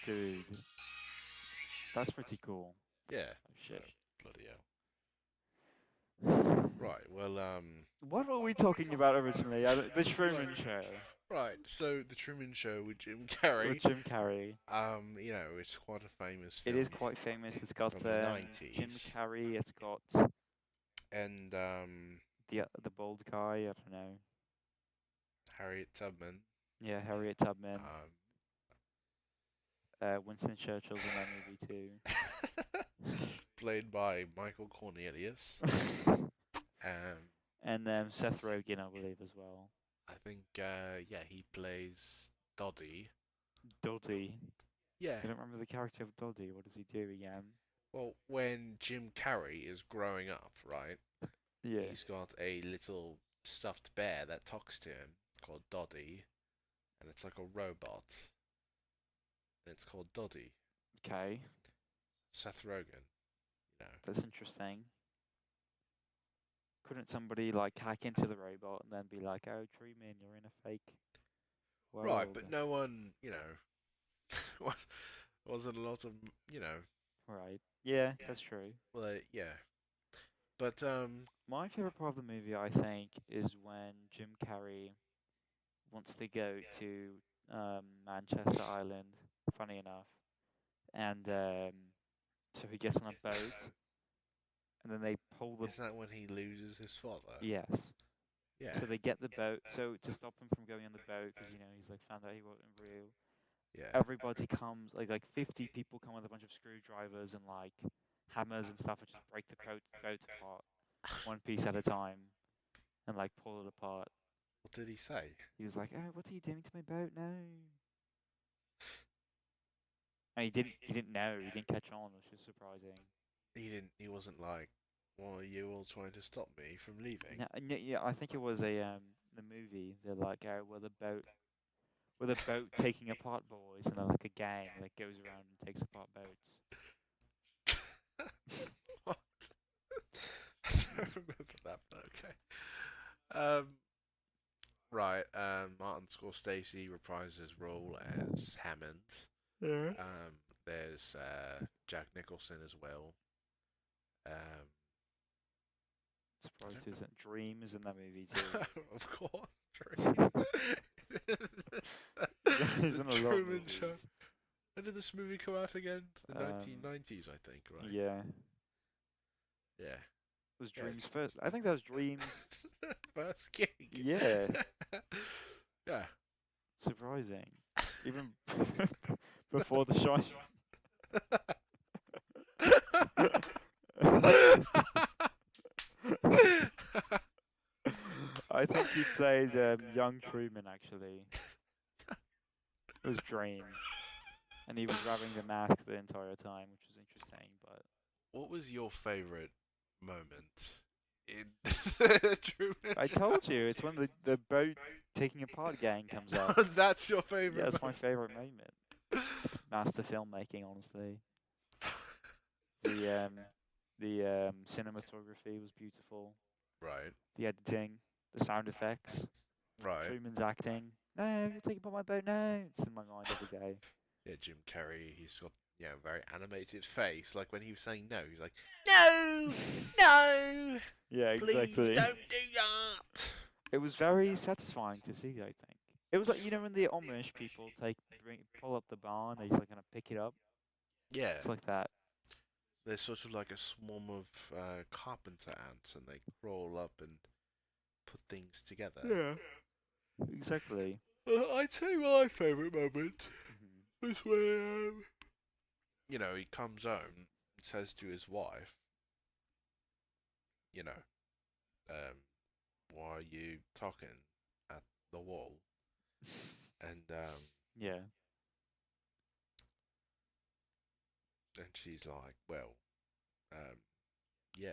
Dude. That's pretty cool. Yeah. Oh, shit. Bloody hell. Right. Well, What were we talking about originally? The Truman Show. right. So the Truman Show with Jim Carrey. With Jim Carrey. It's quite a famous It film. is quite famous. It's got from the Jim 90s. Carrey. It's got And the bald guy. I don't know. Harriet Tubman. Yeah, Harriet Tubman. Um, Winston Churchill's in that movie too. played by Michael Cornelius. And Seth Rogen, I believe, as well. I think, he plays Doddy. Doddy. Yeah. I don't remember the character of Doddy. What does he do again? Well, when Jim Carrey is growing up, right, Yeah. he's got a little stuffed bear that talks to him called Doddy, and it's like a robot. And it's called Doddy. Okay. Seth Rogen, That's interesting. Couldn't somebody like hack into the robot and then be like, "Oh, Truman, you're in a fake world"? Right, but no one, wasn't a lot of, Right. Yeah, that's true. well, yeah. But My favorite part of the movie, I think, is when Jim Carrey wants to go to Manchester Island. Funny enough, and so he gets on a boat, and then they pull the is that when he loses his father? yes. Yeah, So they get the boat. So to stop him from going on the boat, because he's like found out he wasn't real. yeah. Everybody comes, like 50 people come with a bunch of screwdrivers and like hammers and stuff, and just break the boat apart, one piece at a time, and like pull it apart. What did he say? He was like, "Oh, what are you doing to my boat? No." And he didn't know. He didn't catch on, which was surprising. He didn't. He wasn't like, "Why are you all trying to stop me from leaving?" No, yeah, I think it was the movie. They're like, "Oh, we're the boat taking apart boys," and they're like a gang that goes around and takes apart boats. What? I don't remember that, but okay. Right. Martin Scorsese reprised his role as Hammond. Yeah. There's Jack Nicholson as well. Um, Surprised there's Dreams in that movie too. of course, Dream. He's The in a lot of Truman Show. movies. When did this movie come out again? The Um, 1990s, I think, right? Yeah. Yeah. Was Yeah. Dreams first? I think that was Dreams. First gig. Yeah. Yeah. Surprising. Even before The Shine. I think he played young Truman actually. It was Dream, and he was wearing the mask the entire time, which was interesting. But What was your favorite moment in the Truman I Show? told you, it's when the boat taking apart gang comes up. That's your favorite Yeah, it's my moment. favorite moment. Master filmmaking, honestly. The cinematography was beautiful. Right, The editing, the sound effects, right. Truman's acting. No, you're taking apart my boat. No, it's in my mind every day. Yeah, Jim Carrey, he's got, a very animated face. Like when he was saying no, he's like, no, no, Yeah, please exactly. don't do that. It was very satisfying to see, I think. It was like, when the Amish people pull up the barn, they just like kind of pick it up. Yeah, It's like that. they're sort of like a swarm of carpenter ants, and they crawl up and put things together. Yeah. Exactly. I'd say my favourite moment Hmm. was when, he comes home and says to his wife, you know, um, why are you talking at the wall? And Yeah. and she's like, well, yeah.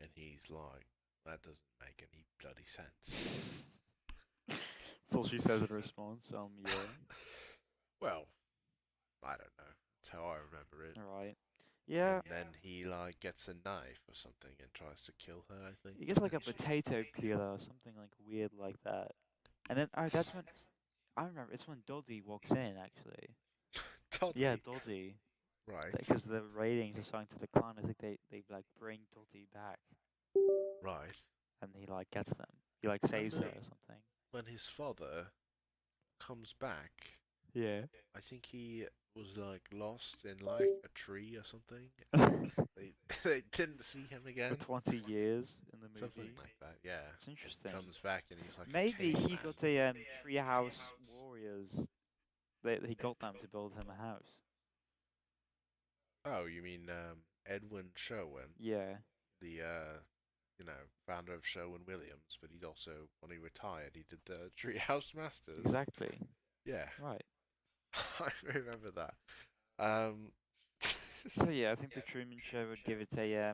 And he's like, that doesn't make any bloody sense. That's all she says in response. Yeah. Well, I don't know. That's how I remember it. All right. Yeah. And then he like gets a knife or something and tries to kill her, I think. He gets like a potato peeler or something like weird like that. And then, that's when, I remember, it's when Doddy walks in, actually. Toddy. Yeah, Doddy. Right. Because the ratings are starting to decline. I think they like bring Doddy back, Right. and he like gets them. He like saves her or something. When his father comes back, Yeah. I think he was like lost in like a tree or something. They didn't see him again. For 20 years in the Something movie. like that, yeah. It's interesting. Comes back and he's like, a Maybe he caveman. got a treehouse warriors. He got them to build him a house. Oh, you mean Edwin Sherwin, Yeah. the founder of Sherwin-Williams, but he also, when he retired, he did the Treehouse Masters. Exactly. Yeah, Right. I remember that. Um, So yeah, I think the Truman Show would give it a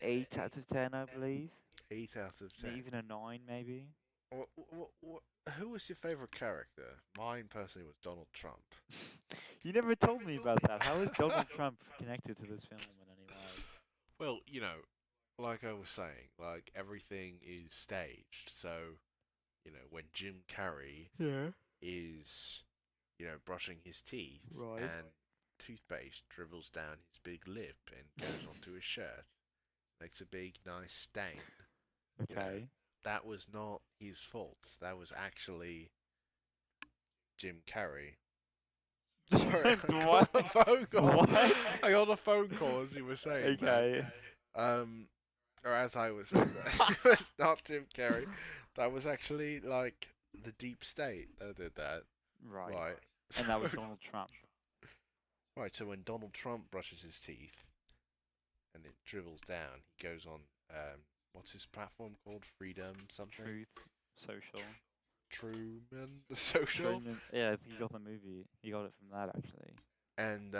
8 out of 10, I believe. 8 out of 10. Even a 9, maybe. Who was your favorite character? Mine personally was Donald Trump. You never told me about that. How is Donald Trump connected to this film in any way? Well, like I was saying, like everything is staged. So, when Jim Carrey Yeah. is, brushing his teeth Right. and toothpaste dribbles down his big lip and goes onto his shirt, makes a big nice stain. You know, Okay. that was not his fault. That was actually Jim Carrey. Sorry, I got What? a phone call. What? I got a phone call as you were saying that. Okay. Or as I was saying that. It was not Jim Carrey. That was actually like the deep state that did that. Right. Right. And that was So- Donald Trump. Right, so when Donald Trump brushes his teeth and it dribbles down, he goes on, what's his platform called? Freedom something? Truth. Social. Truman Social? Truman. Yeah, he got the movie. He got it from that actually. And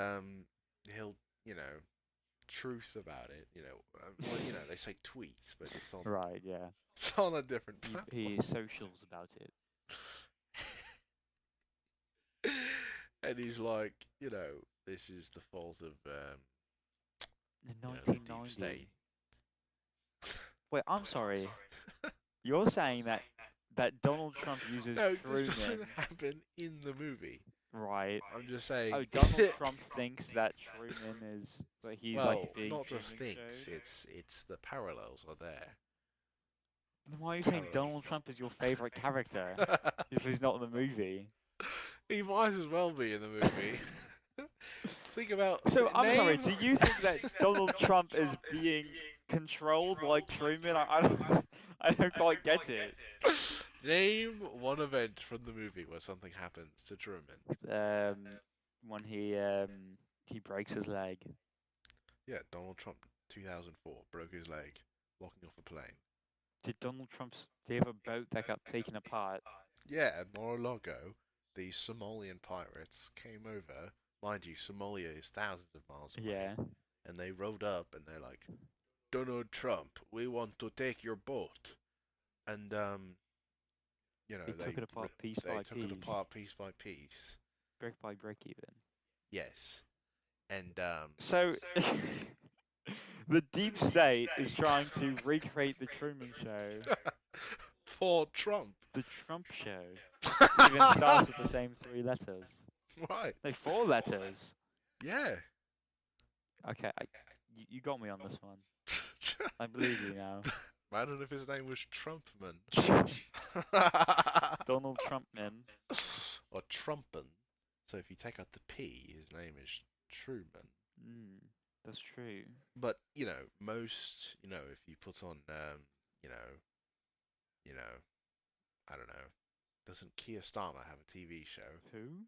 he'll, truth about it, well, they say tweets, but it's on, Right. Yeah. it's on a different platform. He socials about it. And he's like, this is the fault of, In the deep 1990. state. Wait, I'm sorry. You're saying that Donald Trump uses No, this Truman, doesn't happen in the movie. right? I'm just saying. Oh, Donald Trump thinks that Truman is, but he's well, like the not just Truman thinks. Show. It's the parallels are there. Then why are you saying Donald Trump is your favorite character if he's not in the movie? He might as well be in the movie. Think about. So I'm sorry. name- Do you think that Donald Trump is being controlled like Truman? I don't quite get it. Name one event from the movie where something happens to Truman. When he breaks his leg. Yeah, Donald Trump, 2004, broke his leg walking off a plane. Did do you have a boat that got taken apart? Yeah, at Mar-a-Lago, the Somalian pirates came over. Mind you, Somalia is thousands of miles away. Yeah. And they rode up and they're like, Donald Trump, we want to take your boat. And, They took it apart piece they by took it piece. apart piece by piece. Brick by brick, even. Yes. And, So, the deep state is trying to recreate the Truman Show. for Trump. The Trump Show even starts with the same 3 letters. Right. No, 4 letters. Yeah. Okay, you got me on this one. I believe you now. I don't know if his name was Trumpman. Donald Trumpman. Or Trumpin. So if you take out the P, his name is Truman. That's true. But, most, if you put on, I don't know. Doesn't Keir Starmer have a TV show? Who?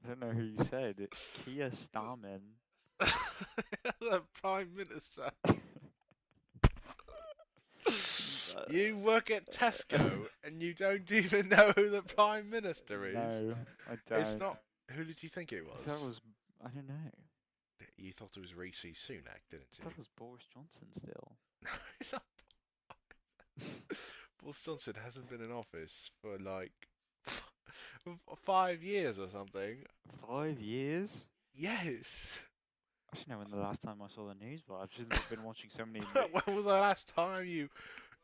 I don't know who you said. Keir Starman. The Prime Minister. You work at Tesco and you don't even know who the Prime Minister is. No, I don't. It's not. Who did you think it was? That was. I don't know. You thought it was Rishi Sunak, didn't I you? thought it was Boris Johnson still. No, it's not. Boris Johnson hasn't been in office for like 5 years or something. 5 years? Yes. I don't know when the last time I saw the news was. I've just been watching so many. When was the last time you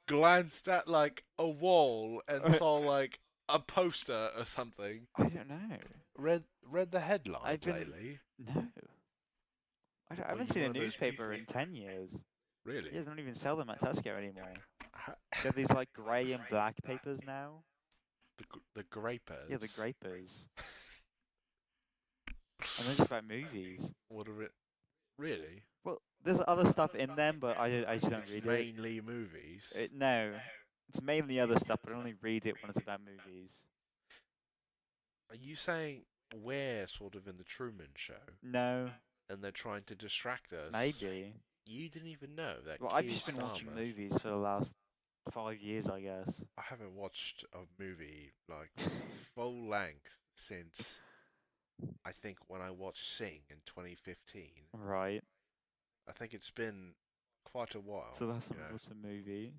glanced at like a wall and saw like a poster or something? I don't know. Read the headlines I've been- lately. No. I Well, haven't you're seen a one of those newspaper people- in 10 years. Really? Yeah, they don't even sell them at Tesco anymore. Ha- They have these like grey and black papers now. the grapers. Yeah, the grapers. And they're just about movies. What are it? Really? Well, there's other stuff in them, but I just don't It's read it. mainly movies. No, it's mainly other stuff, but I only read it when it's about movies. Are you saying we're sort of in the Truman Show No, and they're trying to distract us? maybe. You didn't even know that. Well, I've Keir just been watching Starmer- movies for the last 5 years, I guess. I haven't watched a movie like full length since I think when I watched Sing in 2015. Right. I think it's been quite a while. So that's you time I know. watched the movie.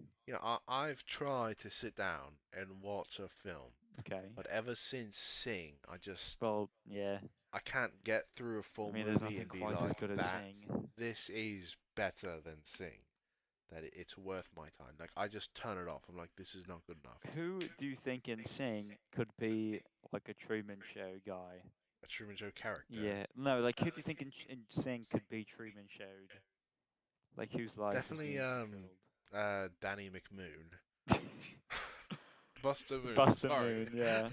I've tried to sit down and watch a film, Okay. but ever since Sing, Well, yeah. I can't get through a full I mean, there's movie nothing and be quite like, as good as that, Sing. this is better than Sing. That it's worth my time. Like, I just turn it off. I'm like, this is not good enough. Who do you think in Sing could be like a Truman Show guy? a Truman Show character. Yeah. No, like who do you think in Sing could be Truman showed? Like whose life is Definitely being controlled? Danny McMoon. Buster Moon. Buster Sorry. Moon, yeah.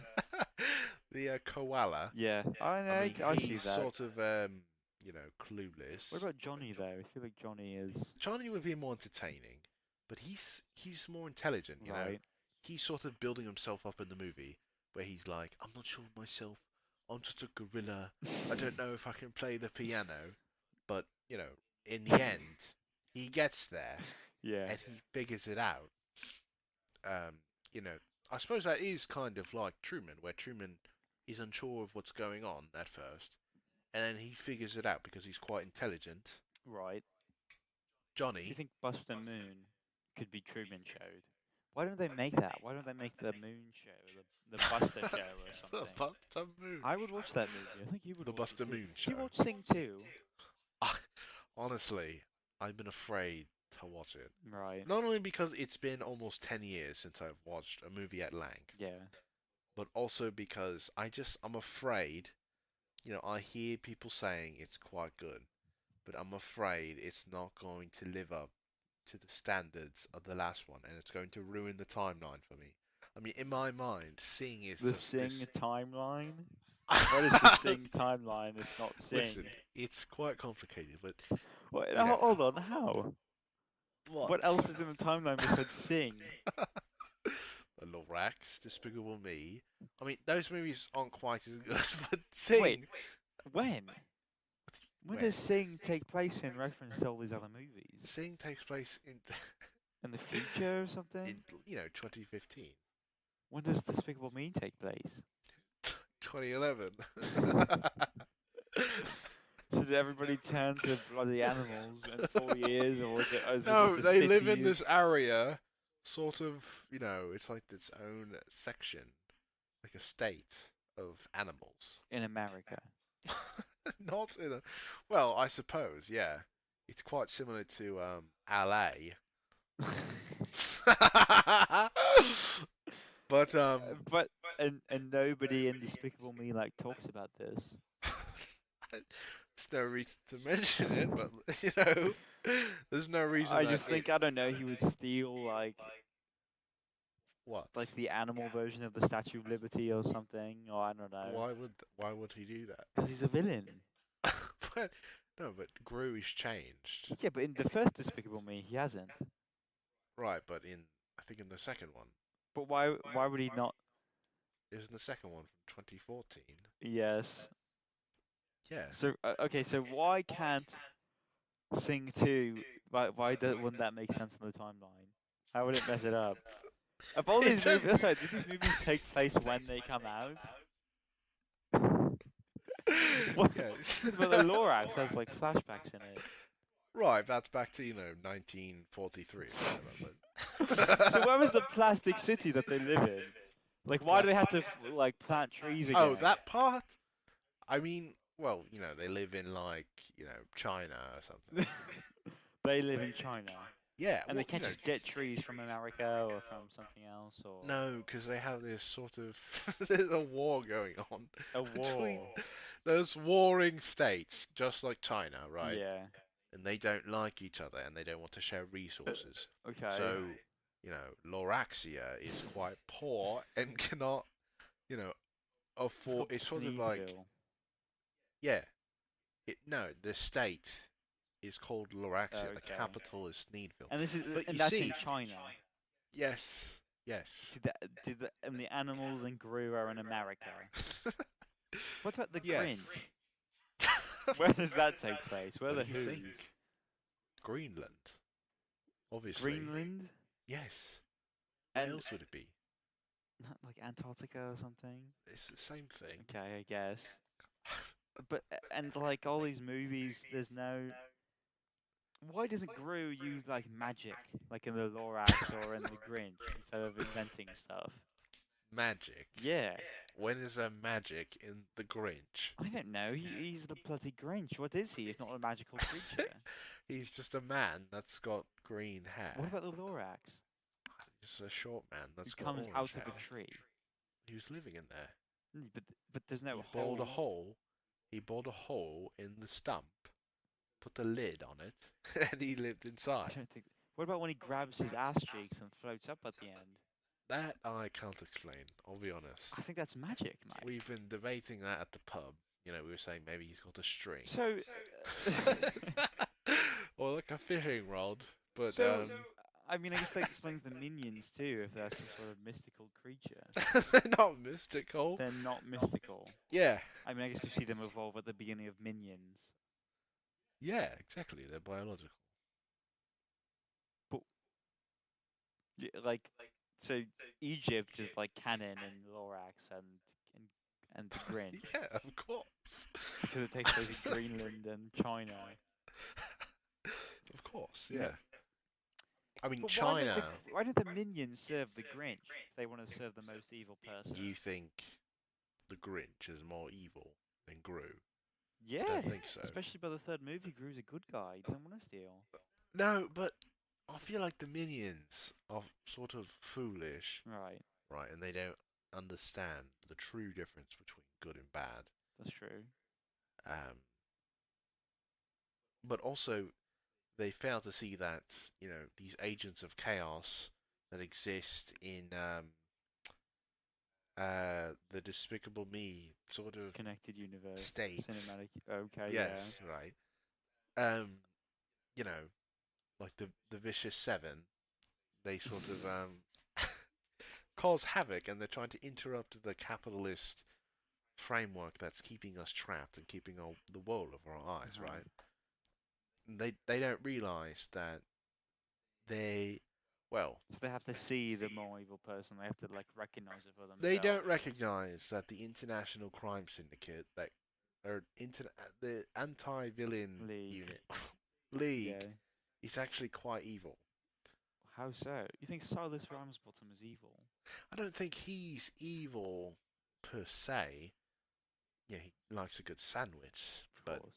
The koala. Yeah. I know, I mean, I see he's that. sort of clueless. What about Johnny though? I feel like Johnny is Johnny would be more entertaining, but he's more intelligent. You know, right. he's sort of building himself up in the movie, where he's like, I'm not sure of myself. I'm just a gorilla. I don't know if I can play the piano, but in the end, he gets there Yeah. and he figures it out. Um, you know, I suppose that is kind of like Truman, where Truman is unsure of what's going on at first, and then he figures it out because he's quite intelligent. Right. Do you Johnny, think Buster Moon could be Truman showed? Why don't they make that? Why don't they make the Moon show, the Buster show or the something? Buster Moon, I would watch that movie. I think you would the watch Buster it too. Moon Did you show. watch Sing 2? Honestly, I've been afraid to watch it. Right. Not only because it's been almost 10 years since I've watched a movie at length, Yeah. but also because I'm afraid, I hear people saying it's quite good, but I'm afraid it's not going to live up to the standards of the last one, and it's going to ruin the timeline for me. I mean, in my mind, Sing is The just Sing this. timeline? What is the Sing timeline if not Sing? Listen, it's quite complicated, but What, you know, hold on, how? What else is in the timeline besides Sing? The Lorax, Despicable Me. I mean, those movies aren't quite as good, but Sing. Wait, when? When When? does Sing take place in reference to all these other movies? Sing takes place In the future or something? in 2015, When does Despicable Me take place? 2011. So did everybody turn to bloody animals in 4 years, or was it? Or is it No, just a they live city in this area, sort of. It's like its own section, like a state of animals. in America? Not in a. Well, I suppose, yeah. It's quite similar to LA. But But and nobody in Despicable Me like talks about this. there's no reason to mention it, but there's no reason. I that just think it- I don't know. He would steal What? like the animal version of the Statue of Liberty or something, or I don't know. Why would he do that? Because he's a villain. But, no, but Gru is changed. Yeah, but in the first Despicable Me, he hasn't. Right, but I think in the second one, But why would he not? it was in the second one from 2014. Yes. Yeah. So okay, so why can't Sing 2? Wouldn't that make sense in the timeline? How would it mess it up? If all these movies, sorry, do these movies take place when they come out? What? Okay. But the Lorax has like flashbacks in it. Right, that's back to 1943. Or whatever, So where was the plastic city that they live in? Like, why do they have to like plant trees again? Oh, that part. I mean, well, they live in like China or something. They live in China, Yeah, and well, they can't just get trees from America or from something else, or No, because they have this sort of there's a war going on. a between war. those warring states, just like China, right? Yeah. And they don't like each other, and they don't want to share resources. Okay. So, Loraxia is quite poor and cannot, afford. It's sort of like, Sneedville. yeah, the state is called Loraxia. The Okay. capital is Sneedville. And this is But and you that's see- in China. Yes. And the animals in Gru are in America. What about the Yes. Grinch? Where does that take place? Where What the do you Who's? think? Greenland. Obviously. Greenland? Yes. Where And else would it be? not like Antarctica or something? It's the same thing. Okay, I guess. But and like all these movies, there's no. Why doesn't Gru use like magic, like in the Lorax or in the Grinch, instead of inventing stuff? Magic. Yeah, When is there magic in the Grinch? I don't know. He's the bloody Grinch. What is he? He's not a magical creature. He's just a man that's got green hair. What about the Lorax? He's a short man that's He got comes orange out hair. of a tree. He was living in there. But there's no He bored a hole. hole. He bored a hole in the stump, put the lid on it, and he lived I inside. don't think. What about when he grabs his ass cheeks and floats up at the end? That I can't explain. I'll be I honest. think that's magic, mate. We've been debating that at the pub. You know, we were saying maybe he's got a string. So, Or like a fishing rod. But so I mean, I guess that explains the minions too. If they're some sort of mystical creature, they're not mystical. they're not mystical. Yeah. I mean, I guess you see them evolve at the beginning of Minions, Yeah, exactly. They're biological. but like, so Egypt is like canon in Lorax and the Grinch Yeah, of course. because it takes place in Greenland and China. Of course, Yeah. yeah. I mean, But China, why don't the minions serve the Grinch if they want to serve the most evil person? you think the Grinch is more evil than Gru? Yeah, I don't think so. especially by the third movie, Gru's a good guy. He doesn't want to steal. No, but I feel like the minions are sort of foolish, Right, right? And they don't understand the true difference between good and bad. that's true. Um, but also, they fail to see that, these agents of chaos that exist in the Despicable Me sort of Connected universe, state. cinematic. Okay, Yes, right. Um, you know, like the Vicious Seven, they sort of cause havoc, and they're trying to interrupt the capitalist framework that's keeping us trapped and keeping the world of our eyes, Uh-huh. right? And they don't realize that they, well, So they have to see the more evil person. They have to like recognize it for themselves. they don't recognize that the international crime syndicate, that or the anti-villain League. unit league, Yeah. is actually quite evil. How so? You think Silas Ramsbottom is evil? I don't think he's evil per se. Yeah, he likes a good sandwich, Of but course.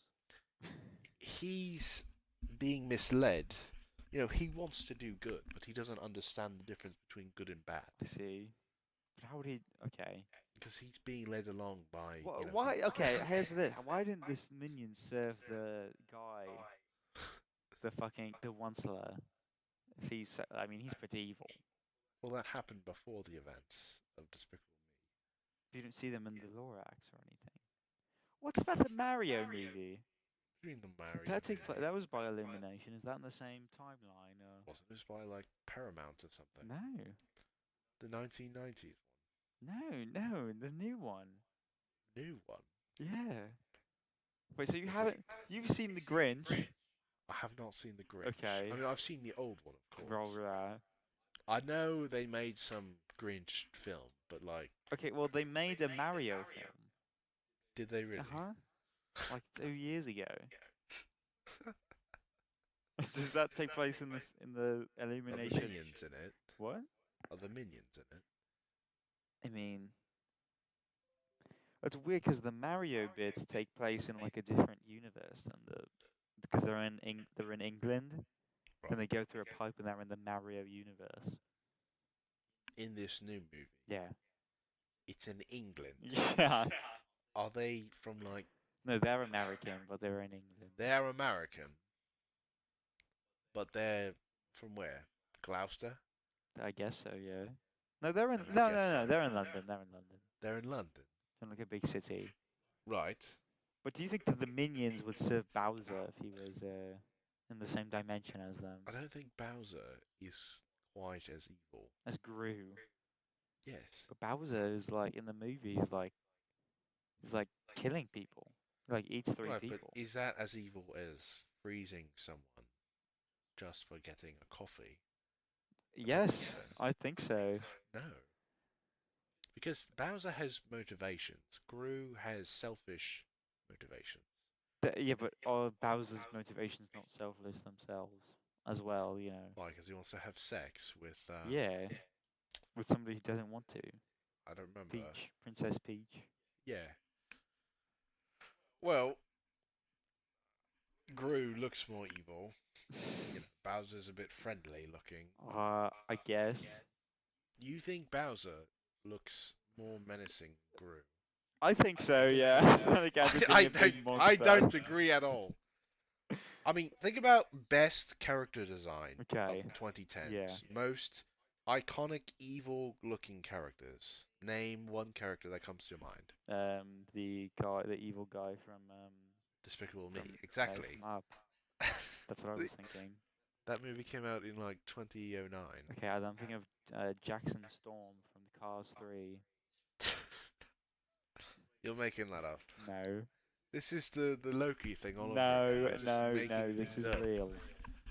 he's being misled. He wants to do good, but he doesn't understand the difference between good and bad I see. But how would he? Okay. because he's being led along by. Why? Okay. Here's this. Why didn't this minion serve the guy, the Onceler? If he's, I mean, he's pretty evil. Well, that happened before the events of Despicable You don't see them in the Lorax or anything. What's about the Mario movie? Me. During the marriage, That was by Illumination. Is that in the same timeline? Or? wasn't this by like Paramount or something? No. The 1990s No, the new one. one, new one. Yeah. Wait, so you've seen the Grinch? I have not seen the Grinch. Okay. I mean, I've seen the old one, of course. Roll that. I know they made some Grinch film, but like, Okay, well they made a Mario film. did they really? Uh-huh. Like 2 years ago. Does that take place in the Are the Illumination? minions in it? What? Are the minions in it? I mean, it's weird because the Mario bits take place in like a different universe than because they're in England and they go through a pipe and they're in the Mario universe. In this new movie, Yeah. it's in England. Yeah. Are they from like? No, they're American, but they're in England. They're American, but they're from where? Gloucester. I guess so, yeah. No, they're in I no, guess no, no, so. they're in London. They're in London. They're in London. In like a big city. Right. But do you think that the minions would serve Bowser if he was in the same dimension as them? I don't think Bowser is quite as evil. As Gru. Yes. But Bowser is like in the movie he's like killing people. Like eats three Right, people. but is that as evil as freezing someone just for getting a coffee? Yes, Yes. I think so. No. Because Bowser has motivations. Gru has selfish motivations. Yeah, but Bowser's motivation's not selfless themselves as well, you know. Why? Because he wants to have sex with. Yeah, with somebody who doesn't want to. I don't remember. Peach, Princess Peach. Yeah. Well, Gru looks more evil. Bowser's a bit friendly looking. I guess. You think Bowser looks more menacing than Gru? I think so. Yeah. The guys are being a big I monster. don't agree at all. I mean, think about best character design of Okay. the 2010s. Yeah. Most iconic evil-looking characters. Name one character that comes to your mind. The evil guy Despicable Me. from Exactly. from Up. That's what I was thinking. That movie came out in like 2009. Okay, I'm thinking of Jackson Storm from Cars 3. You're making that up. No. This is the Loki thing all over again. No, You're just no, making no, this things is up. real.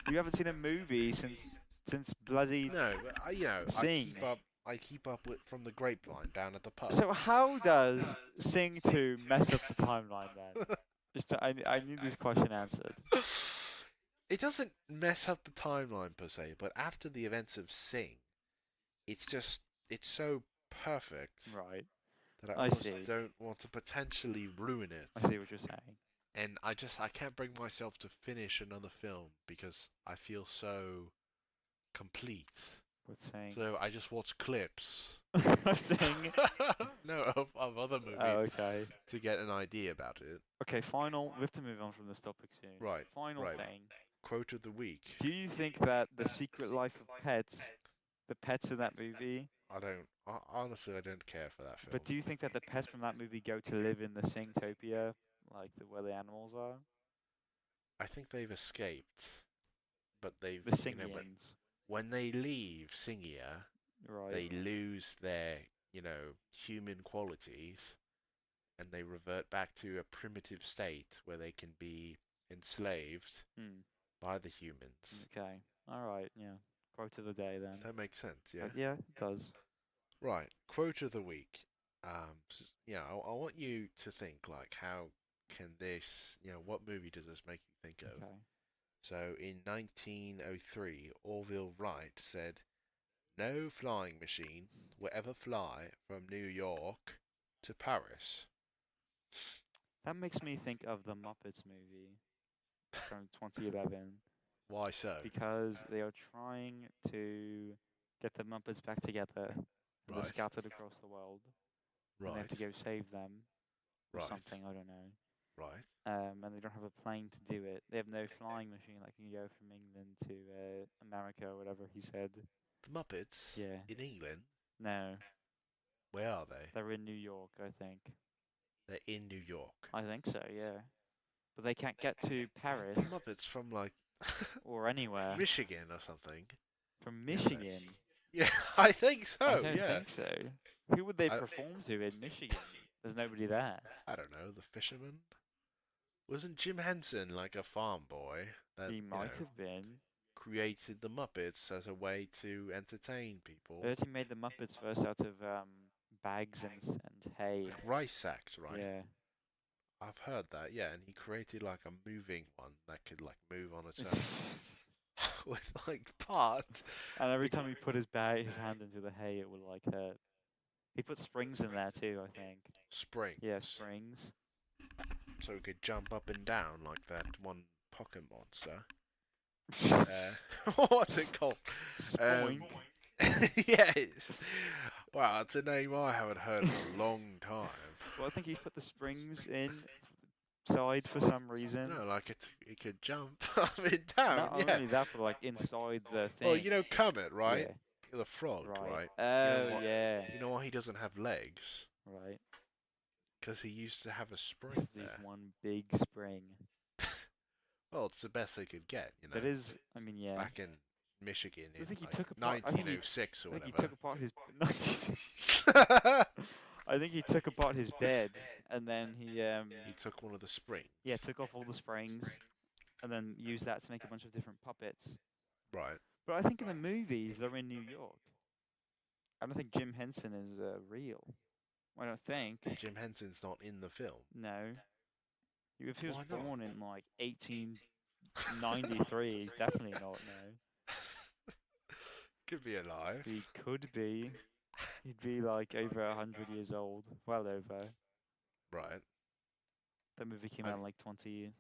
You haven't seen a movie since bloody No, but Sing. I keep up with from the grapevine down at the pub. So how does Sing 2 mess up the timeline then? I need this question answered. It doesn't mess up the timeline per se, but after the events of Sing, it's so perfect Right. that I I almost see. don't want to potentially ruin it. I see what you're saying. And I can't bring myself to finish another film because I feel so complete. What's Sing? So I just watch clips. Of Sing. No, of other movies Oh, okay. to get an idea about it. Okay, final. We have to move on from this topic soon. Right, Final right. thing. Quote of the week. Do you think that the Secret Life of Pets, the pets in that movie, Honestly, I don't care for that film. but do you think that the pets from that movie go to live in the Singtopia, like where the animals are? I think they've escaped, but they've The Singians, when they leave Singia, right? they lose their human qualities, and they revert back to a primitive state where they can be enslaved by the humans. Okay. All right. Yeah. Quote of the day then. That makes sense, yeah. Yeah, it does. Right. Quote of the week. I want you to think like, how can this, what movie does this make you think of? Okay. So in 1903, Orville Wright said, "No flying machine will ever fly from New York to Paris." That makes me think of the Muppets movie from 2011 Why so? because they are trying to get the Muppets back together. And they're Right. scattered across the world. And they have to Right. go save them or Right. something. I don't know. Right. And they don't have a plane to do it. They have no flying machine that can go from England to America or whatever he said. The Muppets Yeah. in England. No, Where are they? they're in New York, I think. They're in New York. I think so, yeah. But they can't get to Paris The Muppets from like or anywhere. Michigan or something. From Michigan? Yeah, I think so. I don't yeah. think so. Who would they perform to in Michigan? There's nobody there. I don't know. The fisherman. Wasn't Jim Henson like a farm boy that He might have been. created the Muppets as a way to entertain people? I heard he made the Muppets first out of bags and hay. Like rice sacks, right? Yeah. I've heard that. Yeah, and he created like a moving one that could like move on its own with like parts. And every time he put his hand into the hay, it would like hurt. He put springs in there too, I think. Springs. Yeah, springs. So he could jump up and down like that one pocket monster. What's it called? Spoink. Yes. Wow, it's a name I haven't heard in a long time. Well, I think he put the springs inside for some reason. No, like it could jump up and down. Not only that, but like inside the thing. Well, you know Kermit, right? Yeah. The frog, right? Oh, yeah. You know why he doesn't have legs? Right. Because he used to have a spring There's there. one big spring. Well, it's the best they could get, you know. That is, I mean, yeah. Back in Michigan in think he like took apart- 1906 or I think he whatever. took apart his. I think he took apart his bed, and then he He took one of the springs. yeah, took off all the springs, and then used that to make a bunch of different puppets. Right. But I think in the movies they're in New York. I don't think Jim Henson is real. I don't think. Jim Henson's not in the film. No. If he was Why not? born in like 1893, he's definitely not. No. Could be alive. He could be. He'd be like over 100 years old. Well over. Right. That movie came out in like 20.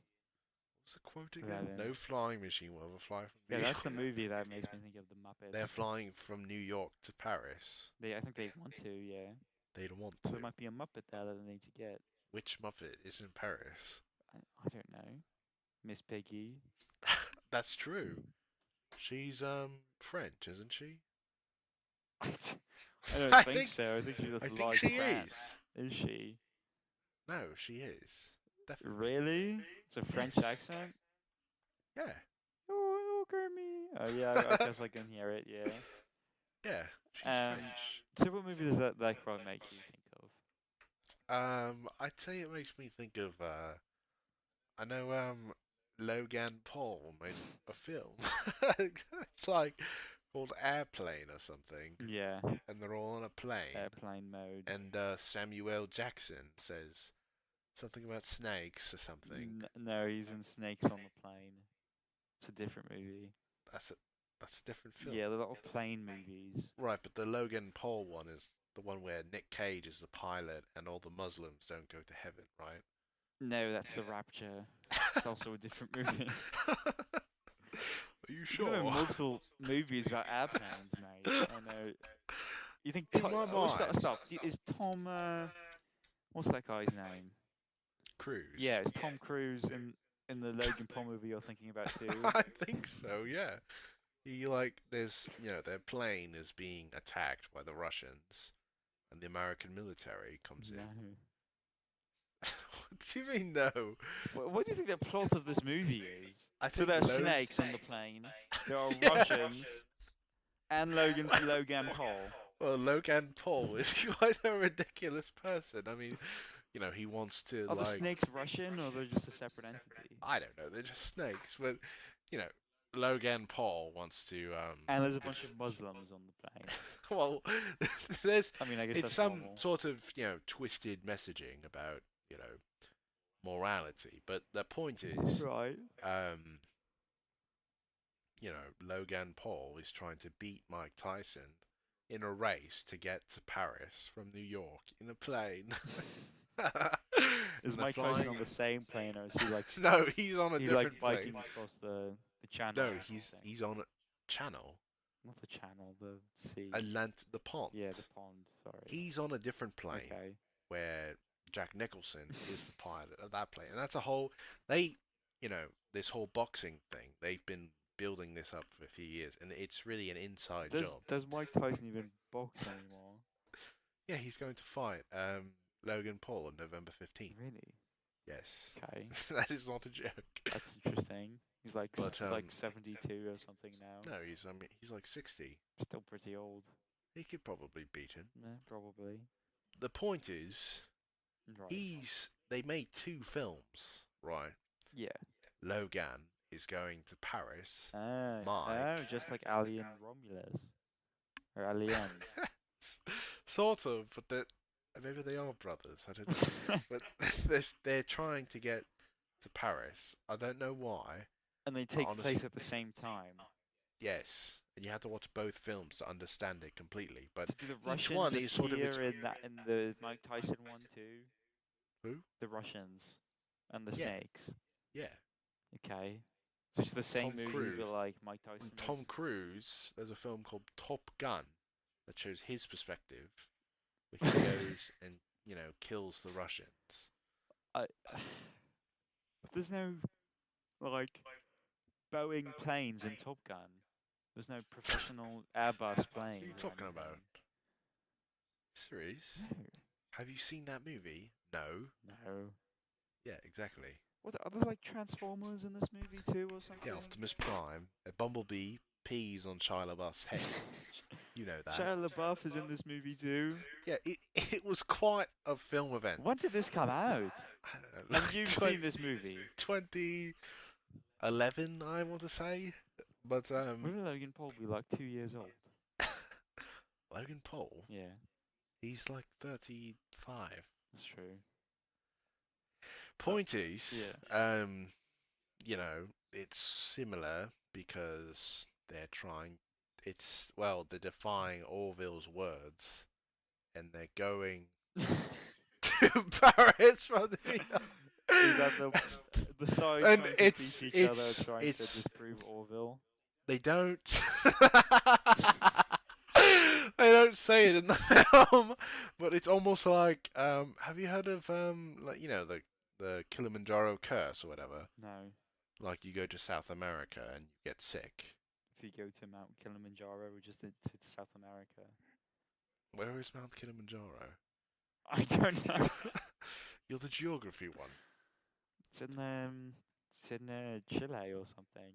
What's the quote again? 11. No flying machine will ever fly from New Yeah, that's the York. movie that makes me think of the Muppets. They're flying from New York to Paris. I think they want to, yeah. They don't want So to. there might be a Muppet there that they need to get. Which Muppet is in Paris? I don't know. Miss Piggy. That's true. She's French, isn't she? I don't I think think so. I think she I just think likes she France. is. Is she? No, she is. Definitely. Really? It's a French accent? Yeah. Oh, look at me. Oh, yeah, I guess I can hear it, yeah. Yeah. She's Um, French. so what movie does that probably make you think of? I'd say it makes me think of I know Logan Paul made a film. It's like called Airplane or something. Yeah, And they're all on a plane. airplane mode. And Samuel Jackson says something about snakes or something. No, he's in Snakes on the Plane. It's a different movie. That's a that's a different film. Yeah, there are a lot of plane movies. Right, but the Logan Paul one is the one where Nick Cage is the pilot and all the Muslims don't go to heaven, right? No, that's The Rapture. It's also a different movie. Are you There sure? are multiple movies about airplanes, mate. I know. You think In my stop. mind- Is Tom what's that guy's name? Cruise. Yeah, it's Tom Cruise in the Logan Paul movie you're thinking about too. I think so, yeah. He there's their plane is being attacked by the Russians and the American military comes in. No. What do you mean no? What do you think the plot of this movie is? I So think there are loads- snakes on the plane. There are Yeah. Russians and Logan Paul. Well, Logan Paul is quite a ridiculous person. I mean, he wants to Are the snakes Russian or they're just a separate entity? I don't know, they're just snakes, but Logan Paul wants to And there's a bunch of Muslims on the plane. well, there's I mean, I guess it's that's some normal. sort of twisted messaging about morality, but the point is Right. Logan Paul is trying to beat Mike Tyson in a race to get to Paris from New York in a plane. Is And Mike they're Tyson flying- on the same plane or is he like No, he's on a he's different like biking plane. across the channel? No, or he's something? he's on a channel, Not the channel, the sea. the pond. Yeah, the pond. Sorry. He's on a different plane Okay. where Jack Nicholson is the pilot of that plane, and that's a whole this whole boxing thing. They've been building this up for a few years, and it's really an inside job. Does Mike Tyson even box anymore? Yeah, he's going to fight Logan Paul on November 15th. Really? Yes, Okay. that is not a joke. That's interesting. He's like But, like 72 or something now. No, he's like 60. Still pretty old. He could probably beat him. Yeah, probably. The point is, Right. they made 2 films, right? Yeah. Logan is going to Paris. Oh, Mike. just like Alien Romulus. Or Alien. Sort of, but maybe they are brothers. I don't know. But they're trying to get to Paris. I don't know why. And they take Honestly- place at the same time. Yes, and you have to watch both films to understand it completely. But So do the each Russians one is sort of appear its- in the Mike Tyson one too? Who? The Russians and the Yeah. snakes. yeah, Okay. So it's the same Tom movie, Cruise. but like Mike Tyson. and Tom was- Cruise. There's a film called Top Gun that shows his perspective, where he goes and kills the Russians. But there's no like Boeing planes in Top Gun. There's no professional Airbus planes. What are you or talking anything. about? Serious? No. Have you seen that movie? No. No. Yeah, exactly. What are there like Transformers in this movie too, or something? Yeah, Optimus Prime. A bumblebee pees on Shia LaBeouf's head. You know that. Shia LaBeouf is in this movie too. Yeah, it was quite a film event. When did this come out? I don't know. Have you seen this movie? 2011, I want to say. But Wouldn't Logan Paul be like 2 years old? Logan Paul, Yeah, he's like 35. that's true. Point is, Yeah. it's similar because they're they're defying Orville's words, and they're going to Paris for the. Is that besides And trying to it's- beat each other, it's- trying to it's- disprove Orville? They don't. They don't don't say it in the film, but it's almost like have you heard of like the Kilimanjaro curse or whatever? No. Like you go to South America and you get sick. If you go to Mount Kilimanjaro or just to South America. Where is Mount Kilimanjaro? I don't know. You're the geography one. It's in Chile or something.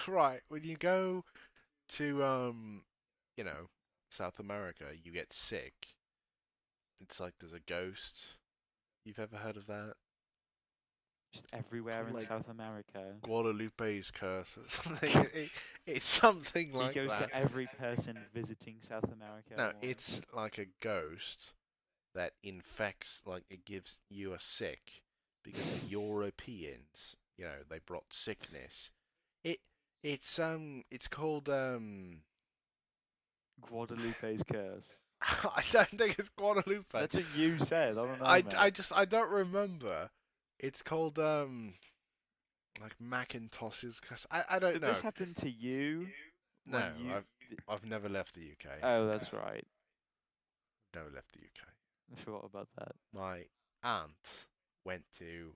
Right, when you go to South America, you get sick. It's like there's a ghost. You've ever heard of that? Just everywhere in Like South America. Guadalupe's curse or something. It's something like He goes that. to every person visiting South America. No, or- it's like a ghost that infects, like it gives you a sick because the Europeans, they brought sickness. It's called Guadalupe's curse. I don't think it's Guadalupe. That's what you said. I don't know. I don't remember. It's called like Macintosh's curse. I don't Did know. this happen to you? No, when you... I've never left the UK. Oh, that's right. Never left the UK. I forgot about that. My aunt went to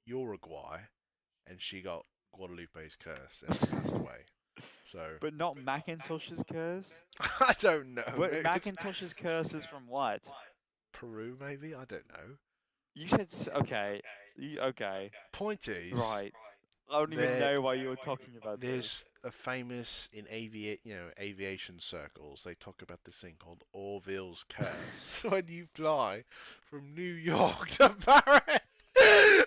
Uruguay and she got Guadalupe's curse and passed away. So, But not Macintosh's curse? I don't know. But Maybe it's Macintosh's curse is from what? Peru, maybe? I don't know. You said... Okay. Okay. Point is, Right. I don't even know why you were talking about this. there's a famous in aviation circles. They talk about this thing called Orville's curse when you fly from New York to Paris,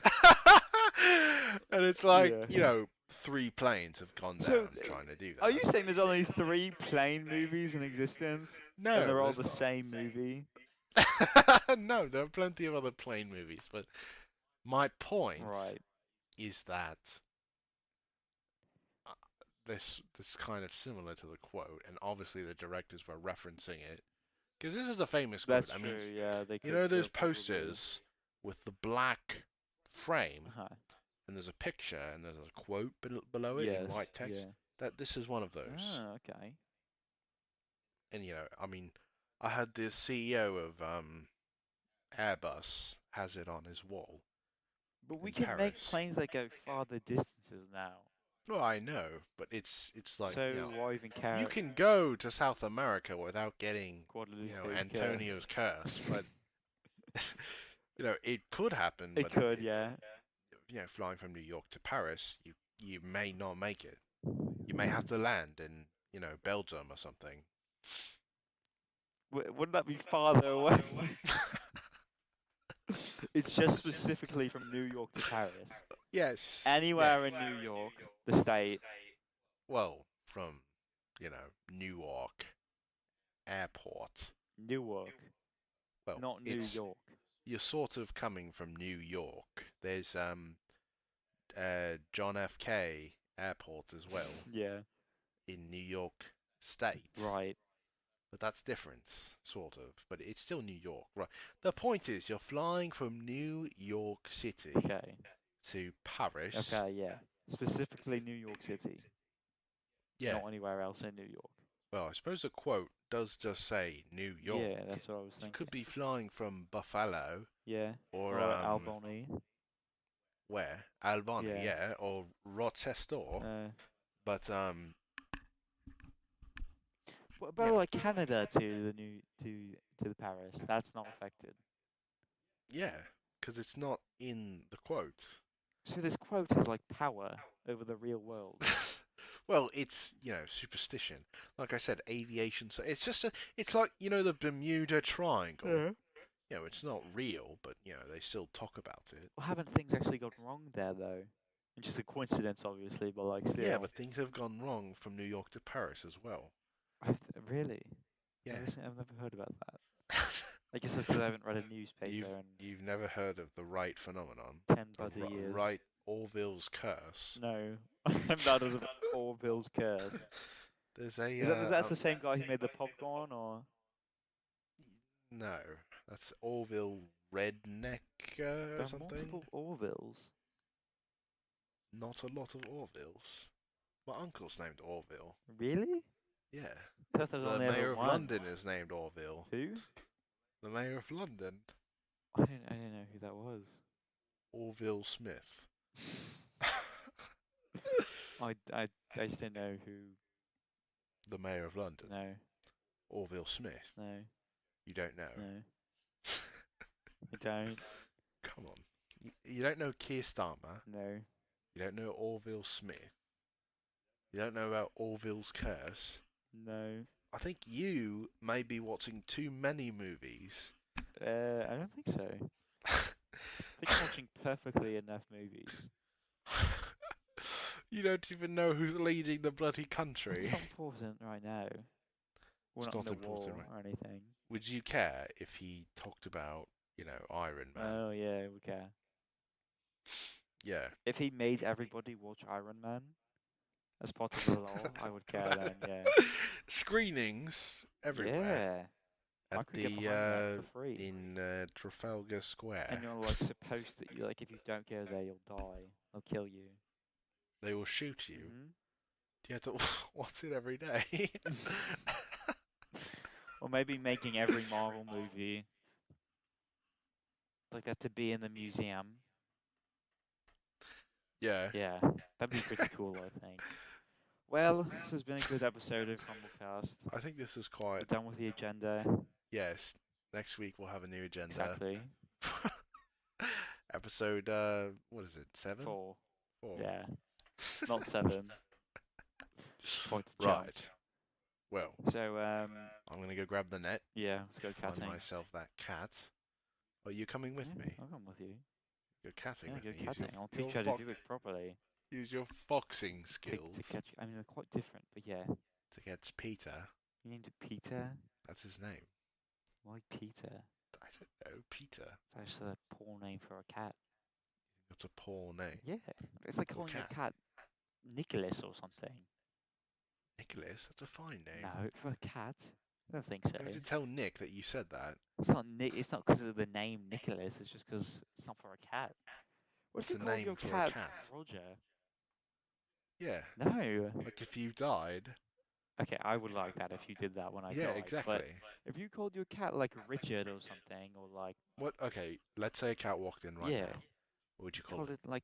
and it's like Yeah. 3 planes have gone So, down trying to do that. Are you saying there's only 3 plane movies in existence? No, And they're all there's the same movie? No, there are plenty of other plane movies, but my point Right. is that this kind of similar to the quote, and obviously the directors were referencing it because this is a famous quote. That's I true, mean, yeah. They you could know those still probably- posters with the black frame, Uh-huh. and there's a picture, and there's a quote below it Yes, in white text. yeah. That this is one of those. Ah, okay. And I mean, I had the CEO of Airbus has it on his wall. But we in can make Paris. planes that go farther distances now. Well, I know, but it's like So why even care? you can go to South America without getting Guadalupe's Antonio's curse, but it could happen. It but could, yeah. Flying from New York to Paris, you may not make it. You may have to land in Belgium or something. Wouldn't that be farther away? It's just specifically from New York to Paris. Yes. Anywhere yes. in New York, the state. Well, from Newark Airport. Newark, Well, not New York. You're sort of coming from New York. There's John F.K. Airport as well Yeah. in New York State. Right. But that's different, sort of. But it's still New York, right? The point is, you're flying from New York City Okay. to Paris. Okay, yeah. Specifically New York City. Yeah. Not anywhere else in New York. Well, I suppose the quote does just say New York. Yeah, that's what I was You thinking. could be flying from Buffalo. Yeah. Or Albany. Where? Albany, Yeah. yeah. Or Rochester. But What about like Canada to the Paris? That's not affected. yeah, because it's not in the quote. So this quote has like power over the real world. Well, it's superstition. Like I said, aviation. So it's just it's like the Bermuda Triangle. It's not real, but they still talk about it. Well, haven't things actually gone wrong there though? It's just a coincidence, obviously, but like still. Yeah, but things have gone wrong from New York to Paris as well. Really? Yeah. I've never heard about that. I guess that's because I haven't read a newspaper You've never heard of the Wright phenomenon? 10 bloody years. Wright Orville's curse. No, I'm not of Orville's curse. There's a. Is that the same guy who made the popcorn, or? No, that's Orville Redneck There or are something. multiple Orvilles. Not a lot of Orvilles. My uncle's named Orville. Really? Yeah. I thought there was The only mayor ever of one. London is named Orville. Who? The mayor of London, I didn't know who that was. Orville Smith. I just didn't know who. The mayor of London, No, Orville Smith. no, You don't know? no. I don't. Come on. You don't know Keir Starmer. No. You don't know Orville Smith. You don't know about Orville's Curse. No. I think you may be watching too many movies. I don't think so. I think I'm watching perfectly enough movies. You don't even know who's leading the bloody country. It's not important right now. We're It's not not in the war important, right? or anything. Would you care if he talked about, Iron Man? Oh yeah, we care. Yeah. If he made everybody watch Iron Man as part of the law, I would care then. Yeah. Screenings everywhere. Yeah. I At could get behind that the for free. in Trafalgar Square. And you're like supposed to, like, if you don't go there, you'll die. They'll kill you. They will shoot you. Mhm. Do you have to watch it every day? Or maybe making every Marvel movie like that to be in the museum. Yeah. Yeah, that'd be pretty cool, I think. Well, this has been a good episode of CrumbleCast. I think this is We're quite. done with the agenda. Yes. Next week we'll have a new agenda. Exactly. Episode. What is it? 7? 4. 4. Yeah. Not 7. Quite a jump. Right. Well, So, I'm gonna go grab the net. yeah, let's go Find catting. myself that cat. Are you coming with Yeah, me? I'll come with you. Go catting Yeah, with go me. Use catting. I'll your teach you how to do it properly. Use your foxing To skills catch. I mean, they're quite different, but yeah. to get Peter. You named it Peter? That's his name. Why Peter? I don't know. Peter. That's actually a poor name for a cat. That's a poor name. Yeah. It's like Or calling your cat Nicholas or something. Nicholas. That's a fine name. No, for a cat? I don't think so. You have to tell Nick that you said that. It's not It's not because of the name Nicholas. It's just because it's not for a cat. What What's if you a called name your for a cat cat? Roger? Yeah. No. Like if you died. Okay, I would like that if you did that when I Yeah, died. exactly. But if you called your cat like Richard or something, or like What? Okay, let's say a cat walked in right yeah, now. What would you call called it? it like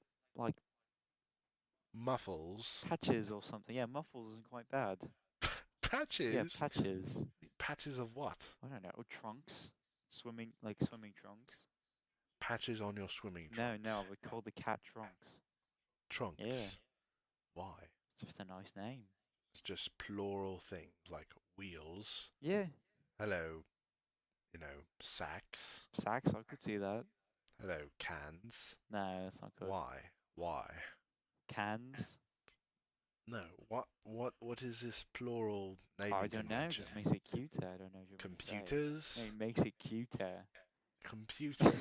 Muffles. Patches or something. Yeah, Muffles isn't quite bad. Patches? Yeah, Patches. Patches of what? I don't know. Or Trunks. Swimming trunks. Patches on your swimming trunks. No, I would call the cat Trunks. Trunks? Yeah. Why? It's just a nice name. It's just plural things like wheels. Yeah. Hello, sacks. Sacks, I could see that. Hello, cans. No, that's not good. Why? Cans? No. What is this plural naming I don't know. It convention? just makes it cuter. I don't know. What you want me to say. Computers? It makes it cuter. Computers.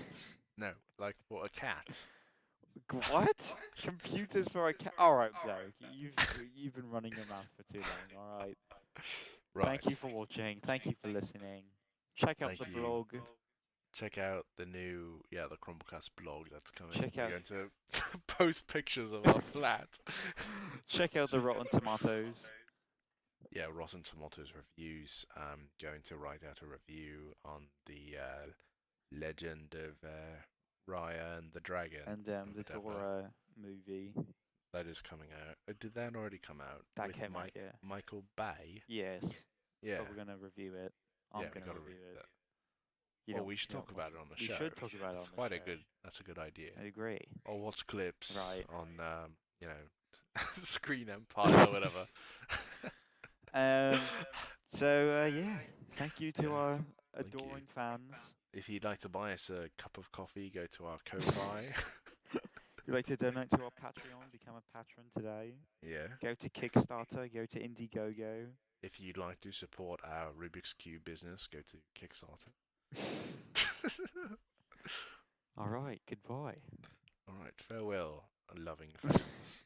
No, like for a cat. What? Computers for a cat? All right, no. You've been running your mouth for too long. All right. Right. Thank you for watching. Thank you for listening. Check out Thank the you. blog. Check out the new, the CrumbleCast blog that's coming. Check We're out- going to post pictures of our flat. Check out the Rotten Tomatoes. Yeah, Rotten Tomatoes reviews. Going to write out a review on the Legend of Raya and the Dragon. And or the whatever. Dora movie. That is coming out. Did that already come out? That With came out, yeah. Michael Bay? Yes. Yeah. But we're going to review it. I'm Yeah, we going to gotta review read it. that. You Well, don't- we should you talk don't about want- it on the we show. should talk about it It's on the quite show. That's a good idea. I agree. Or watch clips Right. on, Screen Empire or whatever. So, yeah. Thank you to Yeah, our thank you. adoring fans. If you'd like to buy us a cup of coffee, go to our Ko-Fi. If you'd like to donate to our Patreon, become a patron today. Yeah. Go to Kickstarter, go to Indiegogo. If you'd like to support our Rubik's Cube business, go to Kickstarter. All right, goodbye. All right, farewell, loving fans.